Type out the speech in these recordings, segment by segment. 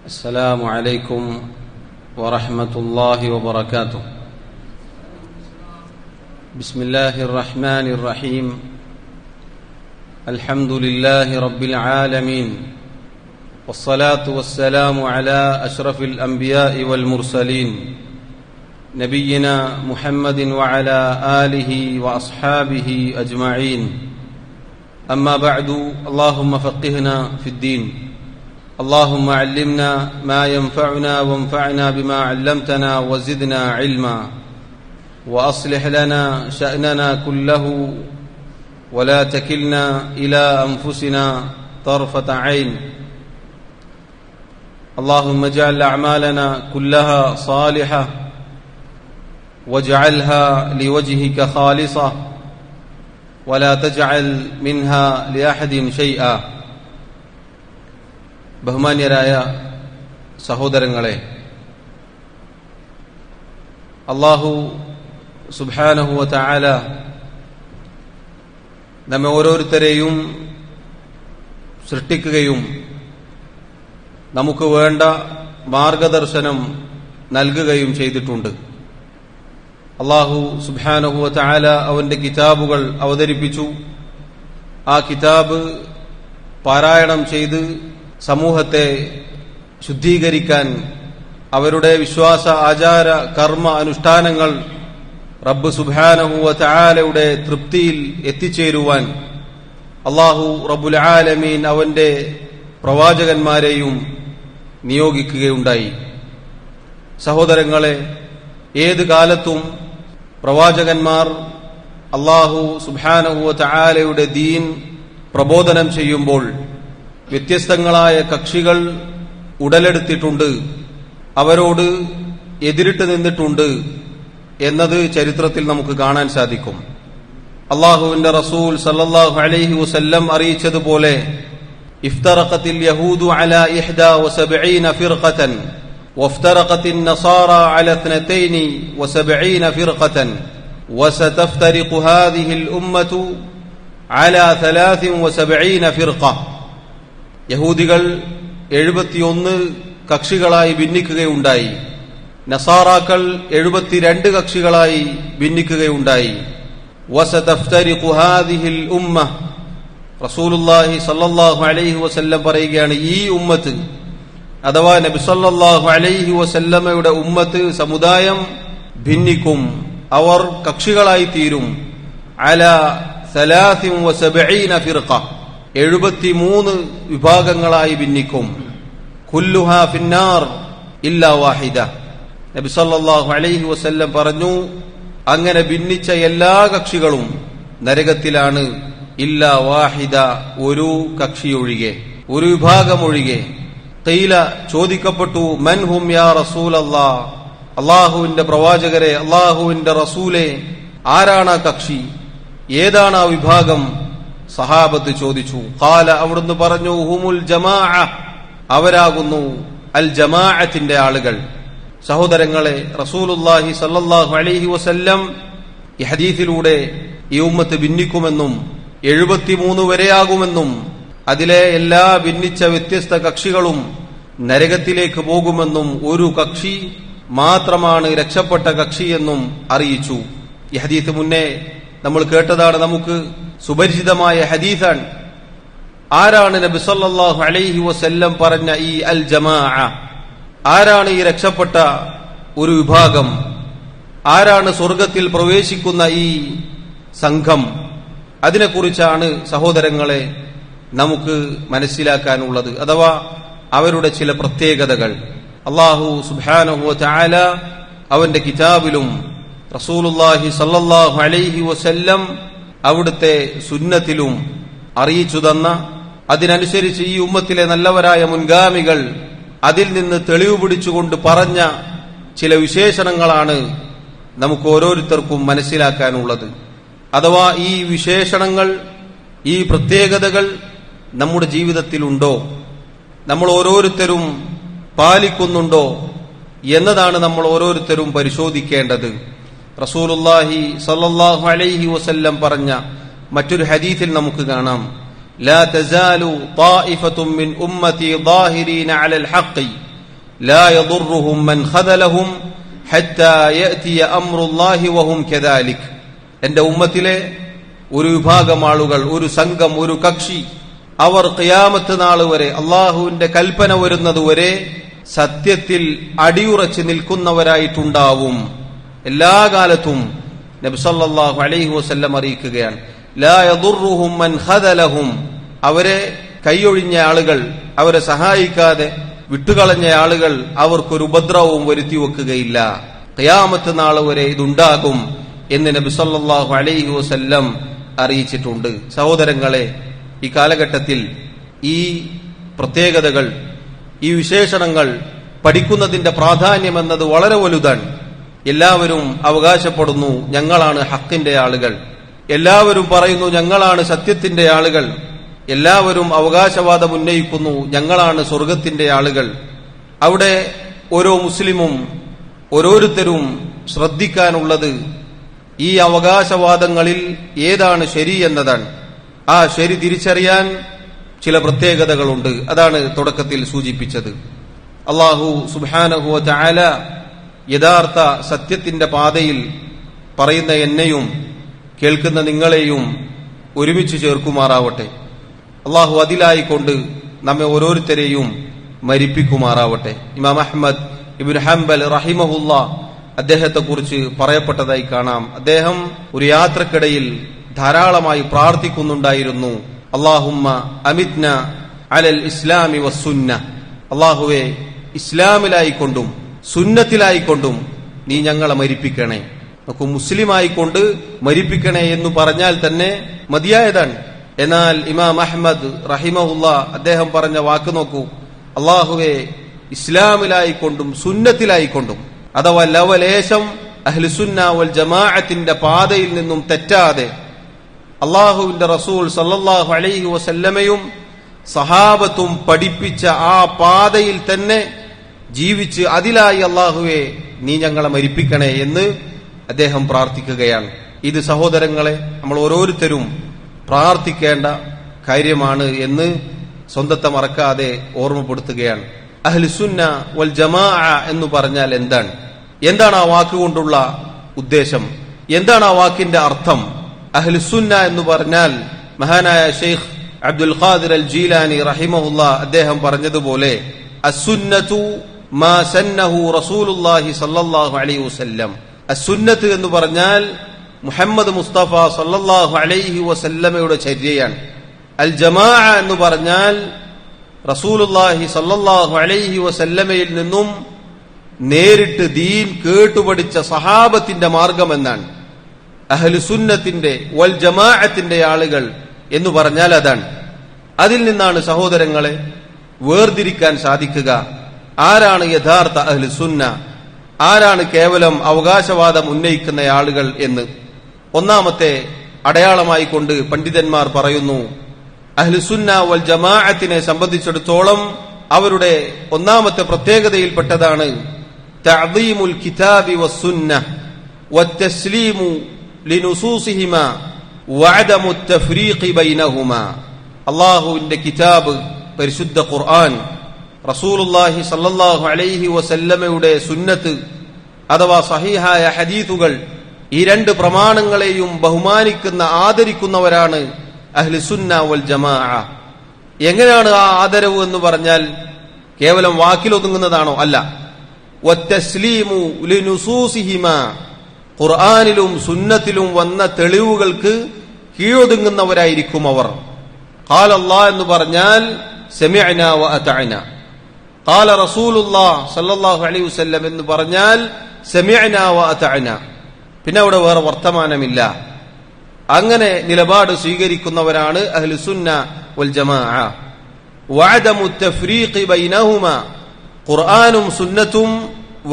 السلام عليكم ورحمة الله وبركاته. بسم الله الرحمن الرحيم. الحمد لله رب العالمين، والصلاة والسلام على أشرف الأنبياء والمرسلين نبينا محمد وعلى آله وأصحابه أجمعين. أما بعد، اللهم فقهنا في الدين، اللهم علمنا ما ينفعنا وانفعنا بما علمتنا وزدنا علما، وأصلح لنا شأننا كله ولا تكلنا إلى أنفسنا طرفة عين. اللهم اجعل أعمالنا كلها صالحة واجعلها لوجهك خالصة ولا تجعل منها لأحد شيئا. ബഹുമാന്യരായ സഹോദരങ്ങളെ, അല്ലാഹു സുബ്ഹാനഹു വ തആല നമ്മെ ഓരോരുത്തരെയും സൃഷ്ടിക്കുകയും നമുക്ക് വേണ്ട മാർഗദർശനം നൽകുകയും ചെയ്തിട്ടുണ്ട്. അല്ലാഹു സുബ്ഹാനഹു വ തആല അവന്റെ കിതാബുകൾ അവതരിപ്പിച്ചു. ആ കിതാബ് പാരായണം ചെയ്ത് സമൂഹത്തെ ശുദ്ധീകരിക്കാൻ, അവരുടെ വിശ്വാസ ആചാര കർമ്മ അനുഷ്ഠാനങ്ങൾ റബ്ബ് സുബ്ഹാനഹു വ തആലയുടെ തൃപ്തിയിൽ എത്തിച്ചേരുവാൻ അല്ലാഹു റബ്ബുൽ ആലമീൻ അവന്റെ പ്രവാചകന്മാരെയും നിയോഗിക്കുകയുണ്ടായി. സഹോദരങ്ങളെ, ഏത് കാലത്തും പ്രവാചകന്മാർ അല്ലാഹു സുബ്ഹാനഹു വ തആലയുടെ ദീൻ പ്രബോധനം ചെയ്യുമ്പോൾ വ്യത്യസ്തങ്ങളായ കക്ഷികൾ ഉടലെടുത്തിട്ടുണ്ട്, അവരോട് എതിരിട്ട് നിന്നിട്ടുണ്ട് എന്നത് ചരിത്രത്തിൽ നമുക്ക് കാണാൻ സാധിക്കും. അല്ലാഹുവിന്റെ റസൂൽ സല്ലല്ലാഹു അലൈഹി വസല്ലം അറിയിച്ചതുപോലെ, ഇഫ്തറഖത്തിൽ യഹൂദു അലാ 71 ഫിർഖതൻ വഫ്തറഖത്തിൻ നസാറ അലാ 72 ഫിർഖതൻ വസതഫ്തരിഖു ഹാദിഹിൽ ഉമ്മതു അലാ 73 ഫിർഖ. യഹൂദികൾ 71 കക്ഷികളായി ഭിന്നിക്കുകയുണ്ടായി. നസാറാക്കൾ 72 കക്ഷികളായി ഭിന്നിക്കുകയുണ്ടായി. വസതഫ്തരിഖു ഹാദിഹിൽ ഉമ്മ, റസൂലുള്ളാഹി സ്വല്ലല്ലാഹു അലൈഹി വസല്ലം പറയുകയാണ്, ഈ ഉമ്മത്ത് അഥവാ നബി സ്വല്ലല്ലാഹു അലൈഹി വസല്ലമയുടെ ഉമ്മത്ത് സമുദായം ഭിന്നിക്കും, അവർ കക്ഷികളായി തീരും. അലാ 73 ഫിർഖ, 73 വിഭാഗങ്ങളായി ഭിന്നിക്കും. കുല്ലുഹാ ഫിന്നാർ ഇല്ലാ വാഹിദ. നബി സല്ലല്ലാഹു അലൈഹി വസല്ലം പറഞ്ഞു, അങ്ങനെ ഭിന്നിച്ച എല്ലാ കക്ഷികളും നരകത്തിലാണ്, ഇല്ലാ വാഹിദ, ഒരു കക്ഷിയൊഴികെ, ഒരു വിഭാഗം ഒഴികെ. ഖീല, ചോദിക്കപ്പെട്ടു, മൻ ഹും യാ റസൂലല്ലാഹ്, അല്ലാഹുവിന്റെ പ്രവാചകരെ, അല്ലാഹുവിന്റെ റസൂലെ, ആരാണ് ആ കക്ഷി, ഏതാണ് ആ വിഭാഗം? സഹാബത്ത് ചോദിച്ചു. ഖാല, അവിടുന്ന് പറഞ്ഞു, ഹുമുൽ ജമാഅ, അവരാകുന്നു അൽ ജമാഅത്തിന്റെ ആളുകൾ. സഹോദരങ്ങളെ, റസൂലുള്ളാഹി സല്ലല്ലാഹു അലൈഹി വസല്ലം ഈ ഹദീസിലൂടെ ഈ ഉമ്മത്ത് ഭിന്നിക്കുമെന്നും 73 വരെയാകുമെന്നും അതിലെ എല്ലാ ഭിന്നിച്ച വ്യത്യസ്ത കക്ഷികളും നരകത്തിലേക്ക് പോകുമെന്നും ഒരു കക്ഷി മാത്രമാണ് രക്ഷപ്പെട്ട കക്ഷിയെന്നും അറിയിച്ചു. ഈ ഹദീസ് മുന്നേ നമ്മൾ കേട്ടതാണ്, നമുക്ക് സുപരിചിതമായ ഹദീസാണ്. ആരാണ് നബി സല്ലല്ലാഹു അലൈഹി വസല്ലം പറഞ്ഞ ഈ അൽ ജമാഅ? ആരാണ് ഈ രക്ഷപ്പെട്ട ഒരു വിഭാഗം? ആരാണ് സ്വർഗത്തിൽ പ്രവേശിക്കുന്ന ഈ സംഘം? അതിനെക്കുറിച്ചാണ് സഹോദരങ്ങളെ നമുക്ക് മനസ്സിലാക്കാനുള്ളത്, അഥവാ അവരുടെ ചില പ്രത്യേകതകൾ. അല്ലാഹു സുബ്ഹാനഹു വ തആല അവന്റെ കിതാബിലും റസൂലുള്ളാഹി സല്ലല്ലാഹു അലൈഹി വസല്ലം അവിടുത്തെ സുന്നത്തിലും അറിയിച്ചു തന്ന, അതിനനുസരിച്ച് ഈ ഉമ്മത്തിലെ നല്ലവരായ മുൻഗാമികൾ അതിൽ നിന്ന് തെളിവ് പിടിച്ചുകൊണ്ട് പറഞ്ഞ ചില വിശേഷണങ്ങളാണ് നമുക്ക് ഓരോരുത്തർക്കും മനസ്സിലാക്കാനുള്ളത്. അഥവാ ഈ വിശേഷണങ്ങൾ, ഈ പ്രത്യേകതകൾ നമ്മുടെ ജീവിതത്തിലുണ്ടോ, നമ്മൾ ഓരോരുത്തരും പാലിക്കുന്നുണ്ടോ എന്നതാണ് നമ്മൾ ഓരോരുത്തരും പരിശോധിക്കേണ്ടത്. റസൂലുള്ളാഹി സ്വല്ലല്ലാഹു അലൈഹി വസല്ലം പറഞ്ഞ മറ്റൊരു ഹദീസിൽ നമുക്ക് കാണാം, لا تزال طائفة من أمتي ظاهرين على الحق ലാ യദുർറുഹും മൻ ഖദലഹും ഹത്താ യഅതിയ അംറുല്ലാഹി വഹും കദാലിക്. എന്റെ ഉമ്മത്തിലെ ഒരു വിഭാഗം ആളുകൾ, ഒരു സംഘം, ഒരു കക്ഷി, അവർ ഖിയാമത്ത് നാൾ വരെ, അള്ളാഹുവിന്റെ കൽപ്പന വരുന്നതുവരെ സത്യത്തിൽ അടിയുറച്ച് നിൽക്കുന്നവരായിട്ടുണ്ടാവും. എല്ലാ കാലത്തും നബി സല്ലല്ലാഹു അലൈഹി വസല്ലം അറിയിക്കുകയാണ്, ലാ യദുർറുഹും മൻ ഖദലഹും. അവരെ കൈയൊഴിഞ്ഞ ആളുകൾ, അവരെ സഹായിക്കാതെ വിട്ടുകളഞ്ഞ ആളുകൾ അവർക്കൊരു ഉപദ്രവവും വരുത്തി വെക്കുകയില്ല. ഖിയാമത്ത് നാൾ വരെ ഇതുണ്ടാകും എന്ന് നബി സല്ലല്ലാഹു അലൈഹി വസല്ലം അറിയിച്ചിട്ടുണ്ട്. സഹോദരങ്ങളെ, ഈ കാലഘട്ടത്തിൽ ഈ പ്രത്യേകതകൾ, ഈ വിശേഷണങ്ങൾ പഠിക്കുന്നതിന്റെ പ്രാധാന്യം എന്നത് വളരെ വലുതാണ്. എല്ലാവരും അവകാശപ്പെടുന്നു ഞങ്ങളാണ് ഹക്കിന്റെ ആളുകൾ, എല്ലാവരും പറയുന്നു ഞങ്ങളാണ് സത്യത്തിന്റെ ആളുകൾ, എല്ലാവരും അവകാശവാദം ഉന്നയിക്കുന്നു ഞങ്ങളാണ് സ്വർഗത്തിന്റെ ആളുകൾ. അവിടെ ഓരോ മുസ്ലിമും ഓരോരുത്തരും ശ്രദ്ധിക്കാനുള്ളത് ഈ അവകാശവാദങ്ങളിൽ ഏതാണ് ശരി എന്നതാണ്. ആ ശരി തിരിച്ചറിയാൻ ചില പ്രത്യേകതകളുണ്ട്. അതാണ് തുടക്കത്തിൽ സൂചിപ്പിച്ചത്. അല്ലാഹു സുബ്ഹാനഹു വ തആല യഥാർത്ഥ സത്യത്തിന്റെ പാതയിൽ പറയുന്ന എന്നെയും കേൾക്കുന്ന നിങ്ങളെയും ഒരുമിച്ച് ചേർക്കുമാറാവട്ടെ. അല്ലാഹു അതിലായിക്കൊണ്ട് നമ്മെ ഓരോരുത്തരെയും മരിപ്പിക്കുമാറാവട്ടെ. ഇമാം അഹ്മദ് ഇബ്നു ഹംബൽ റഹിമഹുല്ലാ അദ്ദേഹത്തെക്കുറിച്ച് പറയപ്പെട്ടതായി കാണാം. അദ്ദേഹം ഒരു യാത്രക്കിടയിൽ ധാരാളമായി പ്രാർത്ഥിക്കുന്നുണ്ടായിരുന്നു, അല്ലാഹുമ്മ അമിത്ന അലൽ ഇസ്ലാമി വസ്സുന്ന. അല്ലാഹുവേ, ഇസ്ലാമിലായിക്കൊണ്ടും സുന്നത്തിലായിക്കൊണ്ടും നീ ഞങ്ങളെ മരിപ്പിക്കണേ. നമുക്ക് മുസ്ലിമായിക്കൊണ്ട് മരിപ്പിക്കണേ എന്ന് പറഞ്ഞാൽ തന്നെ മതിയായതാണ്. എന്നാൽ ഇമാം അഹ്മദ് റഹിമഹുല്ലാ അദ്ദേഹം പറഞ്ഞ വാക്ക് നോക്കൂ, അല്ലാഹുവേ, ഇസ്ലാമിലായിക്കൊണ്ടും സുന്നത്തിലായിക്കൊണ്ടും, അഥവാ ലവലേശം അഹ്ലുസുന്ന വൽ ജമാഅത്തിന്റെ പാതയിൽ നിന്നും തെറ്റാതെ അള്ളാഹുവിന്റെ റസൂൽ സല്ലല്ലാഹു അലൈഹി വസല്ലമയും സഹാബത്തും പഠിപ്പിച്ച ആ പാതയിൽ തന്നെ ജീവിച്ച് അതിലായി അള്ളാഹുവെ നീ ഞങ്ങളെ മരിപ്പിക്കണേ എന്ന് അദ്ദേഹം പ്രാർത്ഥിക്കുകയാണ്. ഇത് സഹോദരങ്ങളെ നമ്മൾ ഓരോരുത്തരും പ്രാർത്ഥിക്കേണ്ട കാര്യമാണ് എന്ന് സ്വന്തത്തെ മറക്കാതെ ഓർമ്മപ്പെടുത്തുകയാണ്. അഹ്ലുസുന്ന വൽ ജമാഅ എന്ന് പറഞ്ഞാൽ എന്താണ്? എന്താണ് ആ വാക്കുകൊണ്ടുള്ള ഉദ്ദേശം? എന്താണ് ആ വാക്കിന്റെ അർത്ഥം? അഹ്ലുസുന്ന എന്ന് പറഞ്ഞാൽ മഹാനായ ഷെയ്ഖ് അബ്ദുൽ ഖാദിർ അൽ ജീലാനി റഹിമഹുല്ലാ അദ്ദേഹം പറഞ്ഞതുപോലെ, അസ്സുന്നതു മാ സന്നഹു റസൂലുള്ളാഹി സ്വല്ലല്ലാഹു അലൈഹി വസല്ലം. അസ്സുന്നത്ത് എന്ന് പറഞ്ഞാൽ മുഹമ്മദ് മുസ്തഫ സ്വല്ലല്ലാഹു അലൈഹി വസല്ലമയുടെ ചര്യയാണ്. അൽ ജമാഅ എന്ന് പറഞ്ഞാൽ റസൂലുള്ളാഹി സ്വല്ലല്ലാഹു അലൈഹി വസല്ലമയിൽ നിന്നും നേരിട്ട് ദീൻ കേട്ടുപഠിച്ച സഹാബത്തിന്റെ മാർഗം എന്നാണ്. അഹ്ലുസുന്നത്തിന്റെ വൽ ജമാഅത്തിന്റെ ആളുകൾ എന്ന് പറഞ്ഞാൽ അതാണ്. അതിൽ നിന്നാണ് സഹോദരങ്ങളെ വേർതിരിക്കാൻ സാധിക്കുക. ആരാണ് യഥാർത്ഥ അഹ്ലുസുന്ന, ആരാണ് കേവലം അവകാശവാദം ഉന്നയിക്കുന്ന ആളുകൾ എന്ന്. ഒന്നാമത്തെ അടയാളമായി കൊണ്ട് പണ്ഡിതന്മാർ പറയുന്നു, അഹ്ലുസുന്ന വൽ ജമാഅത്തിനെ സംബന്ധിച്ചിടത്തോളം അവരുടെ ഒന്നാമത്തെ പ്രത്യേകതയിൽപ്പെട്ടതാണ് തഅദീമുൽ കിതാബി വസ്സുന്നഹ് വത്തസ്ലീമു ലിനുസൂസിഹിമാ വഅദമു തഫ്രീഖി ബൈനഹുമാ. അല്ലാഹുവിന്റെ കിതാബ് പരിശുദ്ധ ഖുർആൻ, റസൂലുള്ളാഹി സ്വല്ലല്ലാഹു അലൈഹി വസല്ലമയുടെ സുന്നത്ത് അഥവാ സഹീഹായ ഹദീസുകൾ, ഈ രണ്ട് പ്രമാണങ്ങളെയും ബഹുമാനിക്കുന്ന ആദരിക്കുന്നവരാണ് അഹ്ലുസുന്ന വൽ ജമാഅ. എങ്ങനെയാണ് ആ ആദരവ് എന്ന് പറഞ്ഞാൽ കേവലം വാക്കിലൊതുങ്ങുന്നതാണോ? അല്ല. വത്തസ്ലീമു ലിനുസൂസിഹിമാ, ഖുർആനിലും സുന്നത്തിലും വന്ന തെളിവുകൾക്ക് കീഴൊതുങ്ങുന്നവരായിരിക്കും അവർ. ഖാല അല്ലാഹ് എന്ന് പറഞ്ഞാൽ സമിഅനാ വ അതഅനാ, ഖാല റസൂലുള്ളാഹ് സ്വല്ലല്ലാഹു അലൈഹി വസല്ലം എന്ന് പറഞ്ഞാൽ സമിഅനാ വ അതഅനാ. പിന്നെ അവിടെ വേറെ വർത്തമാനമില്ല. അങ്ങനെ നിലപാട് സ്വീകരിക്കുന്നവരാണ് അഹ്ലുസുന്ന വൽ ജമാഅ. വഅദമു തഫ്രീഖി ബൈനഹുമാ, ഖുർആനും സുന്നത്തും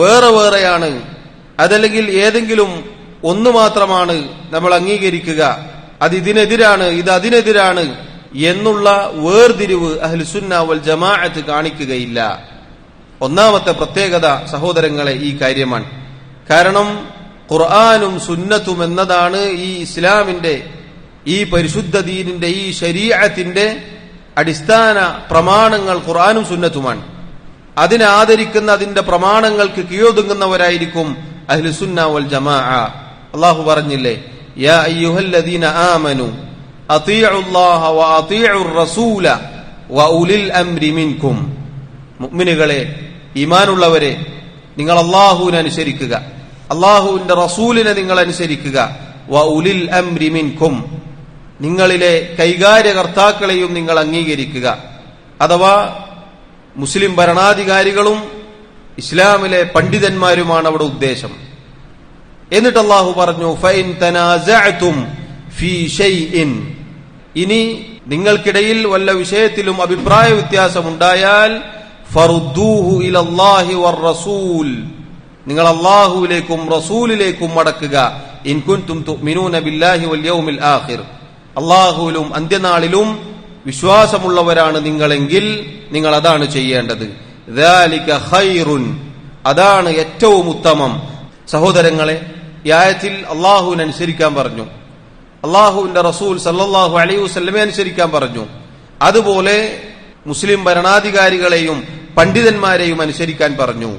വേറെ വേറെയാണ്, അതല്ലെങ്കിൽ ഏതെങ്കിലും ഒന്ന് മാത്രമാണ് നമ്മൾ അംഗീകരിക്കുക, അത് ഇതിനെതിരാണ്, ഇത് അതിനെതിരാണ് എന്നുള്ള വേർതിരിവ് അഹ്ലുസുന്ന വൽ ജമാഅത്ത് കാണിക്കുകയില്ല. ഒന്നാമത്തെ പ്രത്യേകത സഹോദരങ്ങളെ ഈ കാര്യമാണ്. കാരണം ഖുർആനും സുന്നത്തും എന്നതാണ് ഈ ഇസ്ലാമിന്റെ, ഈ പരിശുദ്ധ ദീനിന്റെ, ഈ ശരീഅത്തിന്റെ അടിസ്ഥാന പ്രമാണങ്ങൾ ഖുർആനും സുന്നത്തുമാണ്. അതിനെ ആദരിക്കുന്ന അതിന്റെ പ്രമാണങ്ങൾക്ക് കീഴൊതുങ്ങുന്നവരായിരിക്കും അഹ്ലുസുന്ന വൽ ജമാഅ. അല്ലാഹു പറഞ്ഞില്ലേ, യാ അയ്യുഹല്ലദീന ആമനു അതീഉല്ലാഹ വ അതീഉർ റസൂല വ ഉലിൽ അംരി മിൻകും. മുഅ്മിനുകളെ, ഈമാനുള്ളവരെ, നിങ്ങൾ അല്ലാഹുവിനെ അനുസരിക്കുക, അല്ലാഹുവിന്റെ റസൂലിനെ നിങ്ങൾ അനുസരിക്കുക. വ ഉലിൽ അംരി മിൻകും, നിങ്ങളിലെ കൈകാര്യകർത്താക്കളെയും നിങ്ങൾ അംഗീകരിക്കുക. അഥവാ മുസ്ലിം ഭരണാധികാരികളും ഇസ്ലാമിലെ പണ്ഡിതന്മാരുമാണ് അവിടെ ഉദ്ദേശം. എന്നിട്ട് അല്ലാഹു പറഞ്ഞു, ഫഇൻ തനാസഅതും ഫീ ഷൈഇൻ, ഇനി നിങ്ങൾക്കിടയിൽ വല്ല വിഷയത്തിലും അഭിപ്രായ വ്യത്യാസമുണ്ടായാൽ ഫറുദ്ദൂഹു ഇലല്ലാഹി വർ റസൂൽ, നിങ്ങൾ അല്ലാഹുവിലേക്കും റസൂലിലേക്കും മടക്കുക. ഇൻ കുൻതും തുഅ്മിനൂന ബില്ലാഹി വൽ യൗമിൽ ആഖിർ, അല്ലാഹുവിലും അന്ത്യനാളിലും വിശ്വാസമുള്ളവരാണ് നിങ്ങളെങ്കിൽ നിങ്ങൾ അതാണ് ചെയ്യേണ്ടത്. ദാലിക ഖൈറുൻ, അതാണ് ഏറ്റവും ഉത്തമം. സഹോദരങ്ങളെ, ഈ ആയത്തിൽ അല്ലാഹുവിനെ അനുസരിക്കാൻ പറഞ്ഞു, അല്ലാഹുവിന്റെ റസൂൽ സല്ലല്ലാഹു അലൈഹി വസല്ലമയെ അനുസരിക്കാൻ പറഞ്ഞു. അതുപോലെ മുസ്ലിം ഭരണാധികാരികളെയും പണ്ഡിതന്മാരെയും അനുസരിക്കാൻ പറഞ്ഞു.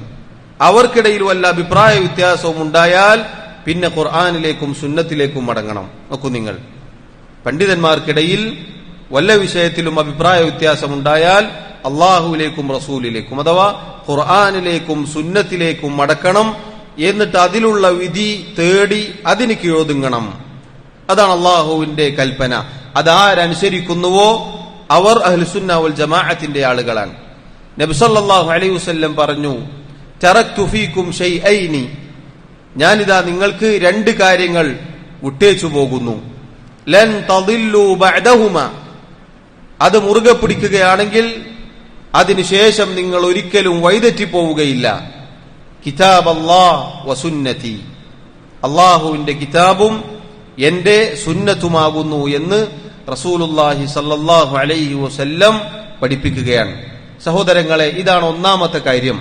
അവർക്കിടയിൽ വല്ല അഭിപ്രായ വ്യത്യാസവും ഉണ്ടായാൽ പിന്നെ ഖുർആനിലേക്കും സുന്നത്തിലേക്കും മടങ്ങണം. നോക്കൂ നിങ്ങൾ, പണ്ഡിതന്മാർക്കിടയിൽ വല്ല വിഷയത്തിലും അഭിപ്രായ വ്യത്യാസമുണ്ടായാൽ അള്ളാഹുവിലേക്കും റസൂലിലേക്കും അഥവാ ഖുർആനിലേക്കും സുന്നത്തിലേക്കും മടക്കണം. എന്നിട്ട് അതിലുള്ള വിധി തേടി അതിന് കീഴൊതുങ്ങണം. അതാണ് അള്ളാഹുവിന്റെ കൽപ്പന. അതാരനുസരിക്കുന്നുവോ അവർ അഹ്ലുസുന്ന വൽ ജമാഅത്തിന്റെ ആളുകളാണ്. നബി സല്ലല്ലാഹു അലൈഹി വസല്ലം പറഞ്ഞു, തറക്തു ഫീകും ഷൈഅൈനി, ഞാനിതാ നിങ്ങൾക്ക് രണ്ട് കാര്യങ്ങൾ വിട്ടേച്ചു പോകുന്നു. ലൻ തദില്ലു ബഅദഹുമ, അത് മുറുകെ പിടിക്കുകയാണെങ്കിൽ അതിനുശേഷം നിങ്ങൾ ഒരിക്കലും വഴിതെറ്റിപ്പോവുകയില്ല. കിതാബ് അല്ലാഹ് വസുന്നതി, അള്ളാഹുവിന്റെ കിതാബും എന്റെ സുന്നത്തുമാകുന്നു എന്ന് റസൂലുള്ളാഹി സല്ലല്ലാഹു അലൈഹി വസല്ലം പഠിപ്പിക്കുകയാണ്. സഹോദരങ്ങളെ, ഇതാണ് ഒന്നാമത്തെ കാര്യം.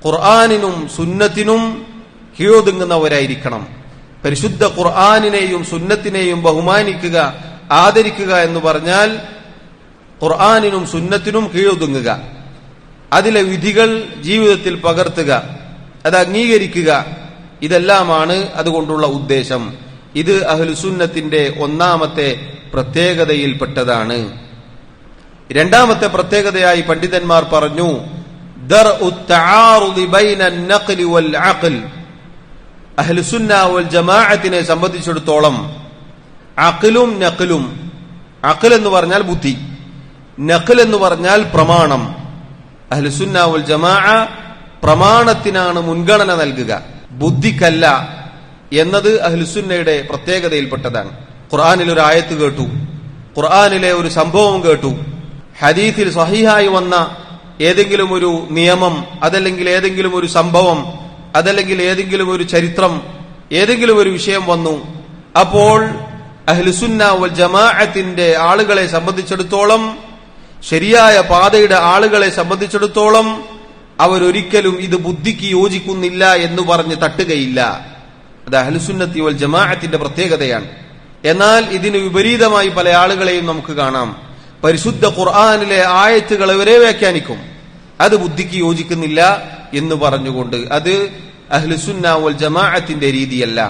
ഖുർആനിനും സുന്നത്തിനും കീഴൊതുങ്ങുന്നവരായിരിക്കണം. പരിശുദ്ധ ഖുർആനിനെയും സുന്നത്തിനെയും ബഹുമാനിക്കുക, ആദരിക്കുക എന്ന് പറഞ്ഞാൽ ഖുർആനിനും സുന്നത്തിനും കീഴൊതുങ്ങുക, അതിലെ വിധികൾ ജീവിതത്തിൽ പകർത്തുക, അത് അംഗീകരിക്കുക. ഇതെല്ലാമാണ് അതുകൊണ്ടുള്ള ഉദ്ദേശം. ഇത് അഹ്ലുസുന്നത്തിന്റെ ഒന്നാമത്തെ പ്രത്യേകതയിൽപ്പെട്ടതാണ്. രണ്ടാമത്തെ പ്രത്യേകതയായി പണ്ഡിതന്മാർ പറഞ്ഞു, ദർഉ തആറുദി ബൈന അൻ-നഖ്ലി വൽ അഖ്ൽ. അഹ്ലുസുന്ന വൽ ജമാഅത്തിനെ സംബന്ധിച്ചിടത്തോളം അഖ്ലും നഖ്ലും, അഖ്ൽ എന്ന് പറഞ്ഞാൽ ബുദ്ധി, നഖ്ൽ എന്ന് പറഞ്ഞാൽ പ്രമാണം. അഹ്ലുസുന്ന വൽ ജമാഅ പ്രമാണത്തിനാണ് മുൻഗണന നൽകുക, ബുദ്ധിക്കല്ല എന്നത് അഹ്ലുസുന്നയുടെ പ്രത്യേകതയിൽപ്പെട്ടതാണ്. ഖുർആനിൽ ഒരു ആയത്ത് കേട്ടു, ഖുർആനിലെ ഒരു സംഭവം കേട്ടു, ഹദീസിൽ സഹീഹായി വന്ന ഏതെങ്കിലും ഒരു നിയമം, അതല്ലെങ്കിൽ ഏതെങ്കിലും ഒരു സംഭവം, അതല്ലെങ്കിൽ ഏതെങ്കിലും ഒരു ചരിത്രം, ഏതെങ്കിലും ഒരു വിഷയം വന്നു. അപ്പോൾ അഹ്ലുസുന്ന വൽ ജമാഅത്തിന്റെ ആളുകളെ സംബന്ധിച്ചിടത്തോളം, ശരിയായ പാതയുടെ ആളുകളെ സംബന്ധിച്ചിടത്തോളം അവരൊരിക്കലും ഇത് ബുദ്ധിക്ക് യോജിക്കുന്നില്ല എന്ന് പറഞ്ഞ് തട്ടുകയില്ല. അത് അഹ്ലുസുന്നത്തി വൽ ജമാഅത്തിന്റെ പ്രത്യേകതയാണ്. എന്നാൽ ഇതിന് വിപരീതമായി പല ആളുകളെയും നമുക്ക് കാണാം. പരിശുദ്ധ ഖുർആനിലെ ആയത്തുകൾ വരെ വ്യാഖ്യാനിക്കും, അത് ബുദ്ധിക്ക് യോജിക്കുന്നില്ല എന്ന് പറഞ്ഞുകൊണ്ട്. അത് അഹ്ലുസുന്ന വൽ ജമാഅത്തിന്റെ രീതിയല്ല.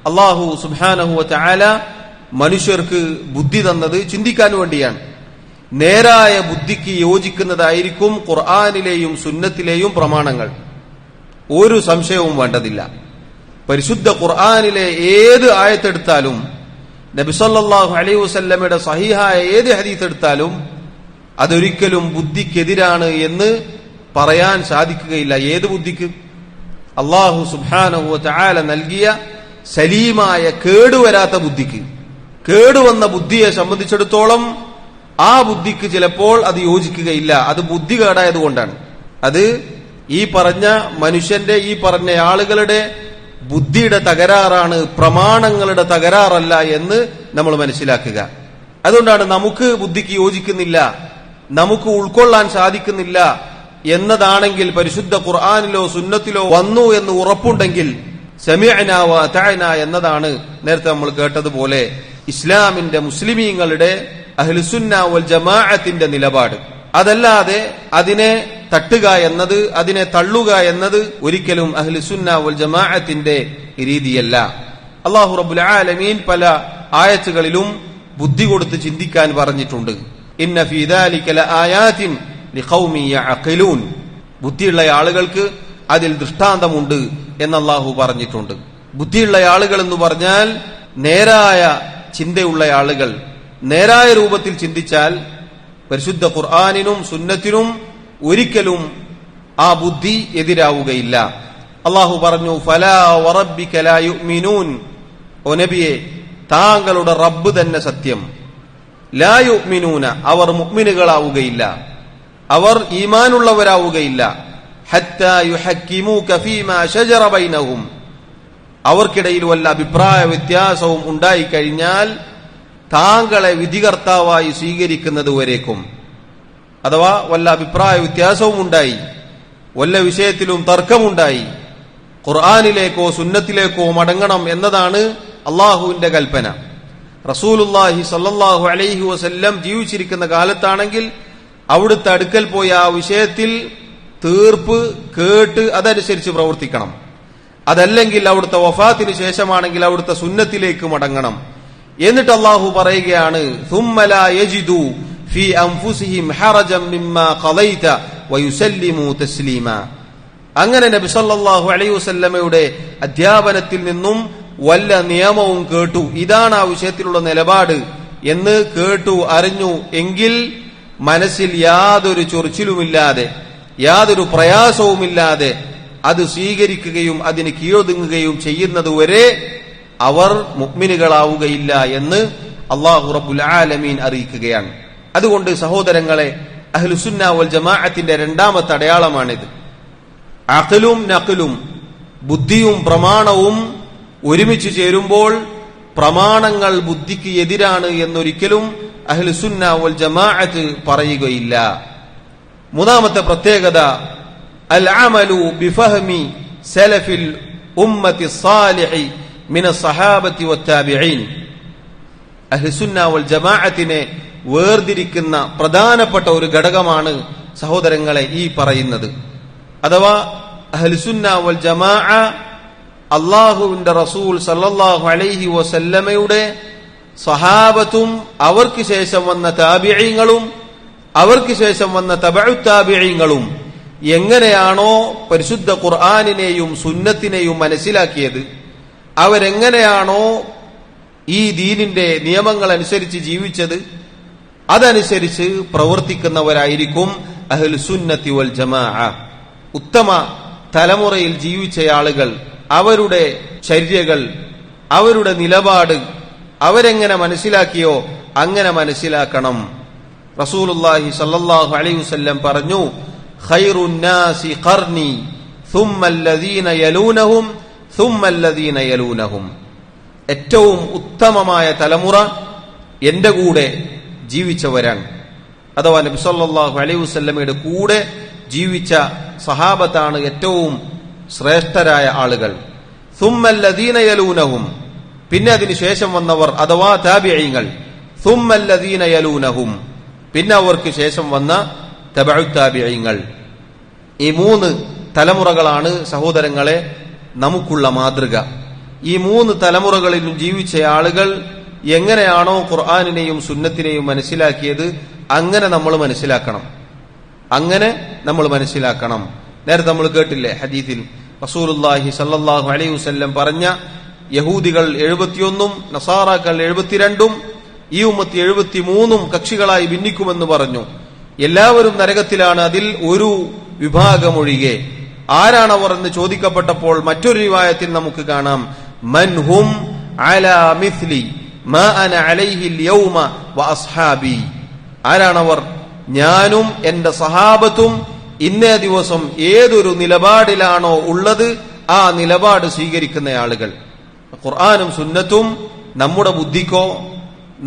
അല്ലാഹു സുബ്ഹാനഹു വ തആല മനുഷ്യർക്ക് ബുദ്ധി തന്നത് ചിന്തിക്കാൻ വേണ്ടിയാണ്. നേരായ ബുദ്ധിക്ക് യോജിക്കുന്നതായിരിക്കും ഖുർആനിലെയും സുന്നത്തിലെയും പ്രമാണങ്ങൾ. ഒരു സംശയവും വേണ്ടതില്ല. പരിശുദ്ധ ഖുർആനിലെ ഏത് ആയത്തെടുത്താലും, നബി സല്ലല്ലാഹു അലൈഹി വസല്ലമയുടെ സഹീഹായ ഏത് ഹദീസ് എടുത്താലും അതൊരിക്കലും ബുദ്ധിക്കെതിരാണ് എന്ന് പറയാൻ സാധിക്കുകയില്ല. ഏത് ബുദ്ധിക്ക്? അല്ലാഹു സുബ്ഹാനഹു വ തആല നൽകിയ സലീമായ കേടുവരാത്ത ബുദ്ധിക്ക്. കേടുവന്ന ബുദ്ധിയെ സംബന്ധിച്ചിടത്തോളം ആ ബുദ്ധിക്ക് ചിലപ്പോൾ അത് യോജിക്കുകയില്ല. അത് ബുദ്ധി കേടായതുകൊണ്ടാണ്. അത് ഈ പറഞ്ഞ മനുഷ്യന്റെ, ഈ പറഞ്ഞ ആളുകളുടെ ബുദ്ധിയുടെ തകരാറാണ്, പ്രമാണങ്ങളുടെ തകരാറല്ല എന്ന് നമ്മൾ മനസ്സിലാക്കുക. അതുകൊണ്ടാണ് നമുക്ക് ബുദ്ധിക്ക് യോജിക്കുന്നില്ല, നമുക്ക് ഉൾക്കൊള്ളാൻ സാധിക്കുന്നില്ല എന്നതാണെങ്കിൽ, പരിശുദ്ധ ഖുർആനിലോ സുന്നത്തിലോ വന്നു എന്ന് ഉറപ്പുണ്ടെങ്കിൽ സമിഅനാ വ അതഅനാ എന്നതാണ് നേരത്തെ നമ്മൾ കേട്ടതുപോലെ ഇസ്ലാമിന്റെ, മുസ്ലിമീങ്ങളുടെ, അഹ്ലുസുന്ന വൽ ജമാഅത്തിന്റെ നിലപാട്. അതല്ലാതെ അതിനെ തട്ടുക എന്നത്, അതിനെ തള്ളുക എന്നത് ഒരിക്കലും അഹ്ലുസുന്ന വൽ ജമാഅത്തിന്റെ രീതിയല്ല. അല്ലാഹു റബ്ബുൽ ആലമീൻ പല ആയത്തുകളിലും ബുദ്ധി കൊടുത്ത് ചിന്തിക്കാൻ പറഞ്ഞിട്ടുണ്ട്. ഇന്ന ഫീ ദാലിക ലആയാതിൻ ലിഖൗമി യഅഖിലൂൻ. ബുദ്ധിയുള്ള ആളുകൾക്ക് അതിൽ ദൃഷ്ടാന്തമുണ്ട് എന്ന് അല്ലാഹു പറഞ്ഞിട്ടുണ്ട്. ബുദ്ധിയുള്ള ആളുകൾ എന്ന് പറഞ്ഞാൽ നേരായ ചിന്തയുള്ള ആളുകൾ. നേരായ രൂപത്തിൽ ചിന്തിച്ചാൽ പരിശുദ്ധ ഖുർആനിനും സുന്നത്തിനും ഒരിക്കലും ആ ബുദ്ധി എതിരാവുകയില്ല. അല്ലാഹു പറഞ്ഞു, ഫലാ വറബ്ബിക ലാ യുഅ്മിനൂൻ. ഓ നബിയെ, താങ്കളുടെ റബ്ബ് തന്നെ സത്യം. ലാ യുഅ്മിനൂന, അവർ മുഅ്മിനുകളാവുകയില്ല, അവർ ഈമാനുള്ളവരാവുകയില്ല. ഹത്താ യുഹക്കിമൂക ഫീമാ ശജറ ബൈനഹും, അവർക്കിടയിൽ വല്ല അഭിപ്രായ വ്യത്യാസവും ഉണ്ടായിക്കഴിഞ്ഞാൽ താങ്കളെ വിധികർത്താവായി സ്വീകരിക്കുന്നത് വരേക്കും. അഥവാ വല്ല അഭിപ്രായ വ്യത്യാസവും ഉണ്ടായി, വല്ല വിഷയത്തിലും തർക്കമുണ്ടായി, ഖുർആനിലേക്കോ സുന്നത്തിലേക്കോ മടങ്ങണം എന്നതാണ് അള്ളാഹുവിന്റെ കൽപ്പന. റസൂലുള്ളാഹി സ്വല്ലല്ലാഹു അലൈഹി വസല്ലം ജീവിച്ചിരിക്കുന്ന കാലത്താണെങ്കിൽ അവിടുത്തെ അടുക്കൽ പോയി ആ വിഷയത്തിൽ തീർപ്പ് കേട്ട് അതനുസരിച്ച് പ്രവർത്തിക്കണം. അതല്ലെങ്കിൽ അവിടുത്തെ വഫാത്തിന് ശേഷമാണെങ്കിൽ അവിടുത്തെ സുന്നത്തിലേക്ക് മടങ്ങണം. എന്നിട്ട് അല്ലാഹു പറയുകയാണ്, ثُمَّ لَا يَجِدُوا فِي أَنفُسِهِمْ حَرَجًا مِمَّا قَضَيْتَ وَيُسَلِّمُوا تَسْلِيمًا. അങ്ങനെ നബി സല്ലല്ലാഹു അലൈഹി വസല്ലമയുടെ അധ്യാപനത്തിൽ നിന്നും വല്ല നിയമവും കേട്ടു, ഇതാണ് ആ വിഷയത്തിലുള്ള നിലപാട് എന്ന് കേട്ടു അറിഞ്ഞു എങ്കിൽ മനസ്സിൽ യാതൊരു ചൊറിച്ചിലുമില്ലാതെ യാതൊരു പ്രയാസവുമില്ലാതെ അത് സ്വീകരിക്കുകയും അതിന് കീഴൊതുങ്ങുകയും ചെയ്യുന്നതുവരെ അവർ മുഅ്മിനുകളാവുകയില്ല എന്ന് അല്ലാഹു റബ്ബുൽ ആലമീൻ അറിയിക്കുകയാണ്. അതുകൊണ്ട് സഹോദരങ്ങളെ, അഹ്ലുസുന്ന വൽ ജമാഅത്തിന്റെ രണ്ടാമത്തെ അടയാളമാണിത്. അഖ്ലും നഖ്ലും, ബുദ്ധിയും പ്രമാണവും ഒരുമിച്ച് ചേരുമ്പോൾ പ്രമാണങ്ങൾ ബുദ്ധിക്ക് എതിരാണ് എന്നൊരിക്കലും അഹ്ലുസുന്ന വൽ ജമാഅത്ത് പറയുകയില്ല. മൂന്നാമത്തെ പ്രത്യേകത, അൽ അമലു ബിഫഹ്മി സലഫിൽ ഉമ്മത്തി സാലിഹി മിനസ് സഹാബത്തി വത്താബിഈൻ. അഹ്ലുസുന്ന വൽ ജമാഅത്തിനെ വേർതിരിക്കുന്ന പ്രധാനപ്പെട്ട ഒരു ഘടകമാണ് സഹോദരങ്ങളെ ഈ പറയുന്നത്. അഥവാ അഹ്ലുസുന്ന വൽ ജമാഅ അല്ലാഹുവിന്റെ റസൂൽ സല്ലല്ലാഹു അലൈഹി വസല്ലമയുടെ സഹാബത്തും അവർക്ക് ശേഷം വന്ന താബിഈങ്ങളും അവർക്ക് ശേഷം വന്ന തബഉ താബിഈങ്ങളും എങ്ങനെയാണോ പരിശുദ്ധ ഖുർആനിനെയും സുന്നത്തിനെയും മനസ്സിലാക്കിയത്, അവരെങ്ങനെയാണോ ഈ ദീനിന്റെ നിയമങ്ങൾ അനുസരിച്ച് ജീവിച്ചത്, അതനുസരിച്ച് പ്രവർത്തിക്കുന്നവരായിരിക്കും അഹ്ലുസുന്നത്തി വൽ ജമാഅ. ഉത്തമ തലമുറയിൽ ജീവിച്ച ആളുകൾ, അവരുടെ ചര്യകൾ, അവരുടെ നിലപാട് അവരെങ്ങനെ മനസ്സിലാക്കിയോ അങ്ങനെ മനസ്സിലാക്കണം. റസൂലുള്ളാഹി സ്വല്ലല്ലാഹു അലൈഹി വസല്ലം പറഞ്ഞു, ഖൈറുൻ നാസി ഖർനി ثم الذين يلونهم ثم الذين يلونهم. ഏറ്റവും ഉത്തമമായ തലമുറ എന്റെ കൂടെ ജീവിച്ചവരാണ്. അഥവാ നബി സല്ലല്ലാഹു അലൈഹി വസല്ലമയുടെ കൂടെ ജീവിച്ച സഹാബത്താണ് ഏറ്റവും ശ്രേഷ്ഠരായ ആളുകൾ. ثم الذين يلونهم, പിന്നെ അതിനു ശേഷം വന്നവർ അഥവാ താബിഈങ്ങൾ. ثم الذين يلونهم, പിന്നെ അവർക്ക് ശേഷം വന്ന തബഉ താബിഈങ്ങൾ. ഈ മൂന്ന് തലമുറകളാണ് സഹോദരങ്ങളെ നമുക്കുള്ള മാതൃക. ഈ മൂന്ന് തലമുറകളിലും ജീവിച്ച ആളുകൾ എങ്ങനെയാണോ ഖുർആനിനെയും സുന്നത്തിനെയും മനസ്സിലാക്കിയത് അങ്ങനെ നമ്മൾ മനസ്സിലാക്കണം. നേരത്തെ നമ്മൾ കേട്ടില്ലേ ഹദീസിൽ റസൂലുള്ളാഹി സ്വല്ലല്ലാഹു അലൈഹി വസല്ലം പറഞ്ഞ യഹൂദികൾ 71 നസാറാക്കൾ 72 ഈ ഉമ്മത്ത് 73 കക്ഷികളായി ഭിന്നിക്കുമെന്ന് പറഞ്ഞു. എല്ലാവരും നരകത്തിലാണ്, അതിൽ ഒരു വിഭാഗം ഒഴികെ. ആരാണവർ എന്ന് ചോദിക്കപ്പെട്ടപ്പോൾ മറ്റൊരു റിവായത്തിൽ നമുക്ക് കാണാം, മൻഹും അലാ മിസ്ലി മാ അന അലൈഹിൽ യൗമ വഅസ്ഹാബി. ആരാണവർ? ഞാനും എന്റെ സഹാബത്തും ഇന്നേ ദിവസം ഏതൊരു നിലപാടിലാണോ ഉള്ളത് ആ നിലപാട് സ്വീകരിക്കുന്ന ആളുകൾ. ഖുർആനും സുന്നത്തും നമ്മുടെ ബുദ്ധിക്കോ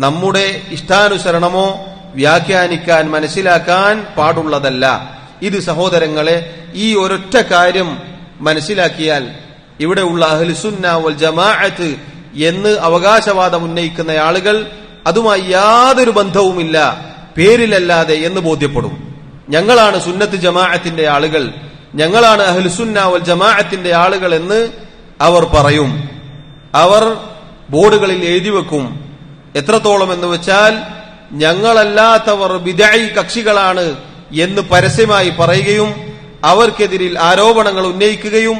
നമ്മുടെ ഇഷ്ടാനുസരണമോ വ്യാഖ്യാനിക്കാൻ മനസ്സിലാക്കാൻ പാടുള്ളതല്ല. ഇത് സഹോദരങ്ങളെ, ഈ ഒരൊറ്റ കാര്യം മനസ്സിലാക്കിയാൽ ഇവിടെയുള്ള അഹ്ലുസുന്ന വൽ ജമാഅത്ത് എന്ന് അവകാശവാദം ഉന്നയിക്കുന്ന ആളുകൾ അതുമായി യാതൊരു ബന്ധവുമില്ല പേരിലല്ലാതെ എന്ന് ബോധ്യപ്പെടും. ഞങ്ങളാണ് സുന്നത്ത് ജമാഅത്തിന്റെ ആളുകൾ, ഞങ്ങളാണ് അഹ്ലുസുന്ന വൽ ജമാഅത്തിന്റെ ആളുകൾ എന്ന് അവർ പറയും. അവർ ബോർഡുകളിൽ എഴുതി വെക്കും. എത്രത്തോളം എന്ന് വെച്ചാൽ ഞങ്ങളല്ലാത്തവർ ബിദ്അഈ കക്ഷികളാണ് എന്ന് പരസ്യമായി പറയുകയും അവർക്കെതിരിൽ ആരോപണങ്ങൾ ഉന്നയിക്കുകയും